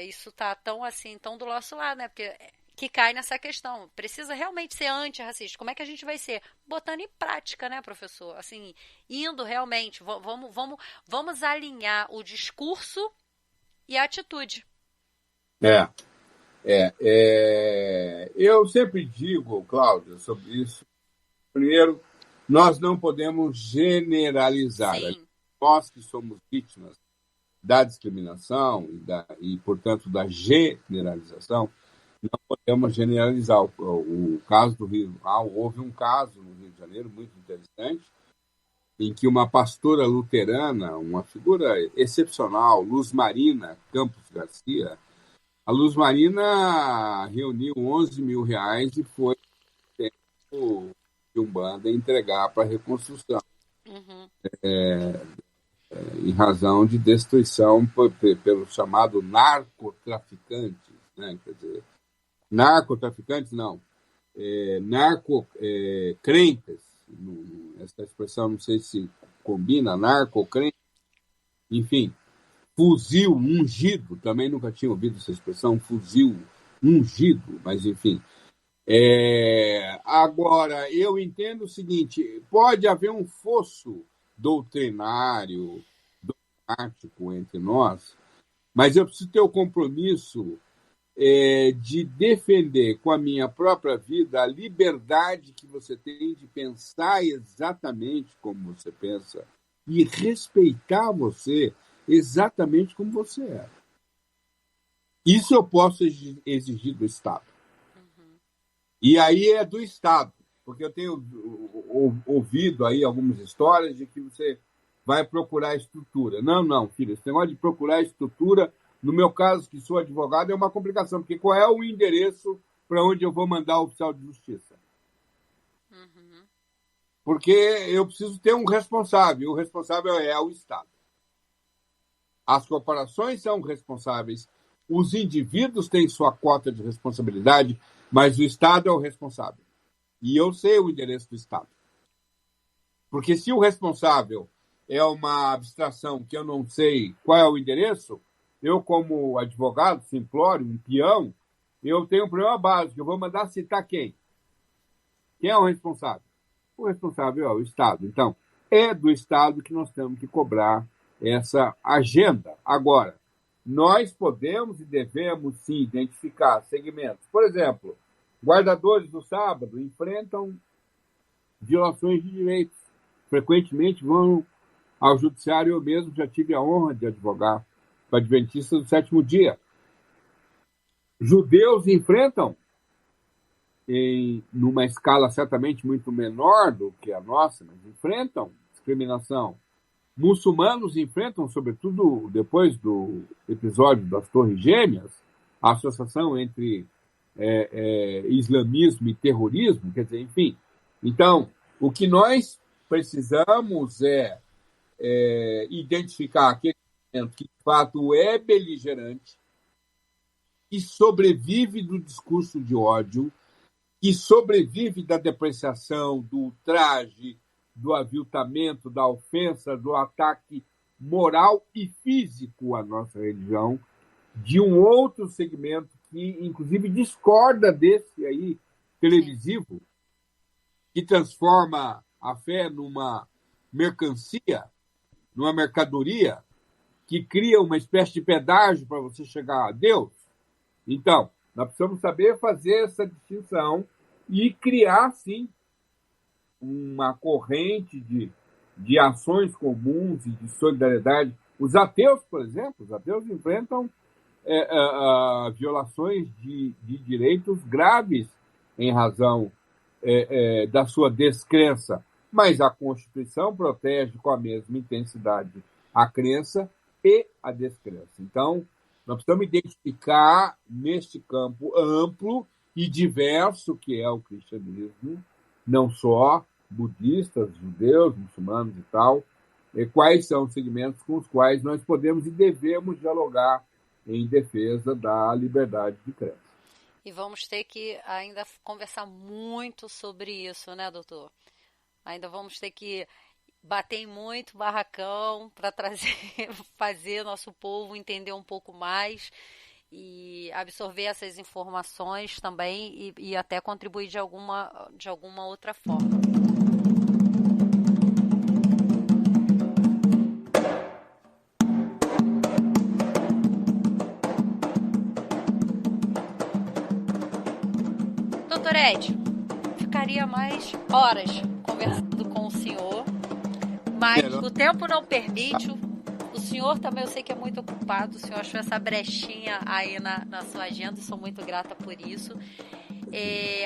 isso tá tão assim, tão do nosso lado, né? Porque que cai nessa questão. Precisa realmente ser antirracista. Como é que a gente vai ser? Botando em prática, né, professor? Assim, indo realmente, vamos alinhar o discurso e a atitude. Eu sempre digo, Cláudia, sobre isso. Primeiro, nós não podemos generalizar. Sim. Nós que somos vítimas da discriminação e, portanto, da generalização, não podemos generalizar. O caso do Rio. Houve um caso no Rio de Janeiro muito interessante, em que uma pastora luterana, uma figura excepcional, Luz Marina Campos Garcia, a Luz Marina reuniu 11 mil reais e foi de Umbanda entregar para a reconstrução, em razão de destruição pelo chamado narcotraficantes, né? Quer dizer, narcotraficantes não, crentes, essa expressão não sei se combina, narcocrente, enfim, fuzil ungido, também nunca tinha ouvido essa expressão, fuzil ungido, mas enfim. Agora, eu entendo o seguinte, pode haver um fosso doutrinário, dogmático entre nós, mas eu preciso ter o compromisso de defender com a minha própria vida a liberdade que você tem de pensar exatamente como você pensa e respeitar você exatamente como você é. Isso eu posso exigir do Estado. E aí é do Estado, porque eu tenho ouvido aí algumas histórias de que você vai procurar estrutura. Não, filho, esse negócio de procurar estrutura, no meu caso, que sou advogado, é uma complicação, porque qual é o endereço para onde eu vou mandar o oficial de justiça? Porque eu preciso ter um responsável, e o responsável é o Estado. As corporações são responsáveis, os indivíduos têm sua cota de responsabilidade, mas o Estado é o responsável. E eu sei o endereço do Estado. Porque se o responsável é uma abstração que eu não sei qual é o endereço, eu, como advogado, simplório, um peão, eu tenho um problema básico. Eu vou mandar citar quem? Quem é o responsável? O responsável é o Estado. Então, é do Estado que nós temos que cobrar essa agenda. Agora, nós podemos e devemos, sim, identificar segmentos. Por exemplo, guardadores do sábado enfrentam violações de direitos. Frequentemente vão ao judiciário. Eu mesmo já tive a honra de advogar para adventistas do sétimo dia. Judeus enfrentam numa escala certamente muito menor do que a nossa, mas enfrentam discriminação. Muçulmanos enfrentam, sobretudo depois do episódio das Torres Gêmeas, a associação entre islamismo e terrorismo, quer dizer, enfim. Então, o que nós precisamos é identificar aquele elemento que, de fato, é beligerante, que sobrevive do discurso de ódio, que sobrevive da depreciação, do ultraje, do aviltamento, da ofensa, do ataque moral e físico à nossa religião, de um outro segmento que, inclusive, discorda desse aí televisivo, que transforma a fé numa mercancia, numa mercadoria, que cria uma espécie de pedágio para você chegar a Deus. Então, nós precisamos saber fazer essa distinção e criar, sim, uma corrente de ações comuns e de solidariedade. Os ateus, por exemplo, os ateus enfrentam violações de direitos graves em razão da sua descrença. Mas a Constituição protege com a mesma intensidade a crença e a descrença. Então, nós precisamos identificar neste campo amplo e diverso que é o cristianismo, não só budistas, judeus, muçulmanos e tal, quais são os segmentos com os quais nós podemos e devemos dialogar em defesa da liberdade de crença. E vamos ter que ainda conversar muito sobre isso, né, doutor? Ainda vamos ter que bater em muito barracão para fazer nosso povo entender um pouco mais e absorver essas informações também e até contribuir de alguma outra forma. Doutor Ed, ficaria mais horas conversando com o senhor, mas o tempo não permite. O senhor também, eu sei que é muito ocupado, o senhor achou essa brechinha aí na sua agenda, sou muito grata por isso.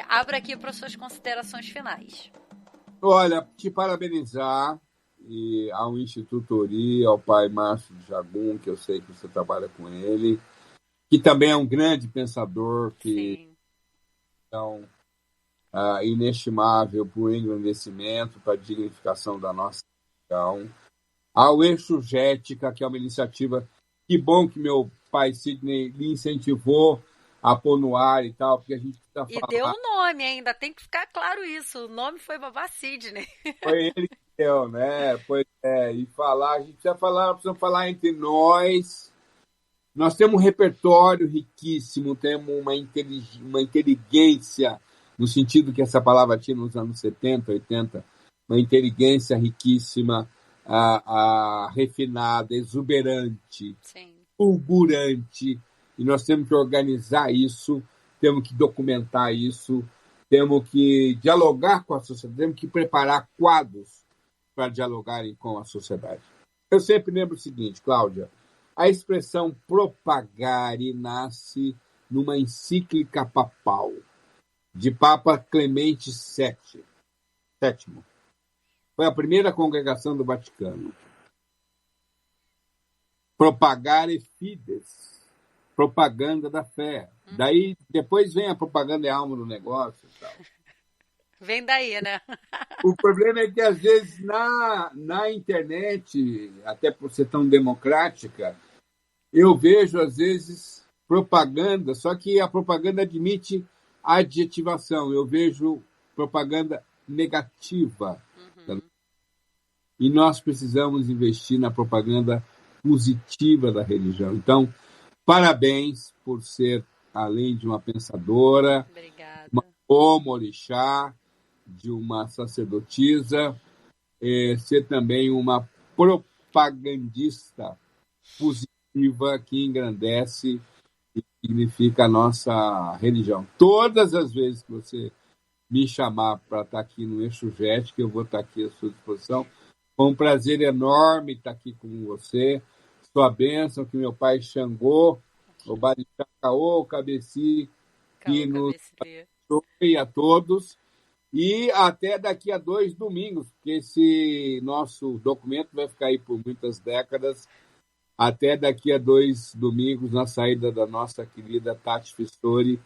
Abro aqui para as suas considerações finais. Olha, te parabenizar e ao Instituto Ori, ao pai Márcio de Jagum, que eu sei que você trabalha com ele, que também é um grande pensador, que é inestimável para o engrandecimento, para a dignificação da nossa região. Ao Eixo Jética, que é uma iniciativa, que bom que meu pai Sidney lhe incentivou a pôr no ar e tal, porque a gente precisa falar. E deu um nome ainda, tem que ficar claro isso, o nome foi Babá Sidney. Foi ele que deu, né? Pois é, e falar, a gente precisa falar entre nós. Nós temos um repertório riquíssimo, temos uma inteligência, no sentido que essa palavra tinha nos anos 70, 80, uma inteligência riquíssima, refinada, exuberante, fulgurante, e nós temos que organizar isso, temos que documentar isso, temos que dialogar com a sociedade, temos que preparar quadros para dialogarem com a sociedade. Eu sempre lembro o seguinte, Cláudia, a expressão propagare nasce numa encíclica papal de Papa Clemente VII. Foi a primeira congregação do Vaticano. Propagare fides, propaganda da fé. Daí, depois vem a propaganda e a alma do negócio e tal. Vem daí, né? O problema é que, às vezes, na internet, até por ser tão democrática, eu vejo, às vezes, propaganda, só que a propaganda admite adjetivação. Eu vejo propaganda negativa. E nós precisamos investir na propaganda positiva da religião. Então, parabéns por ser, além de uma pensadora, uma orixá, de uma sacerdotisa, ser também uma propagandista positiva que engrandece e significa a nossa religião. Todas as vezes que você me chamar para estar aqui no Eixo Jética, eu vou estar aqui à sua disposição. Foi um prazer enorme estar aqui com você. Sua bênção, que meu pai Xangô, o Barixá Caô, o Cabeci, que nos abençoe a todos. E até daqui a 2 domingos, porque esse nosso documento vai ficar aí por muitas décadas. Até daqui a 2 domingos, na saída da nossa querida Tati Fissori,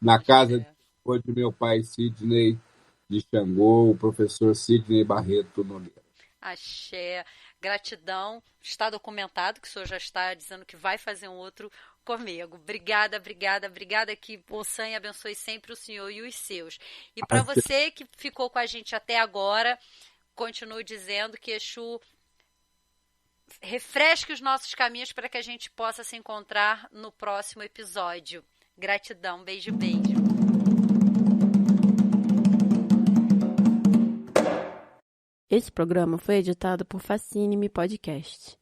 na casa de meu pai Sidney de Xangô, o professor Sidney Barreto Nogueira. Axé, gratidão. Está documentado que o senhor já está dizendo que vai fazer um outro comigo. Obrigada, obrigada, obrigada. Que o Sanha abençoe sempre o senhor e os seus. E para você que ficou com a gente até agora, continuo dizendo que Exu refresque os nossos caminhos para que a gente possa se encontrar no próximo episódio. Gratidão, beijo, beijo. Esse programa foi editado por Facine Podcast.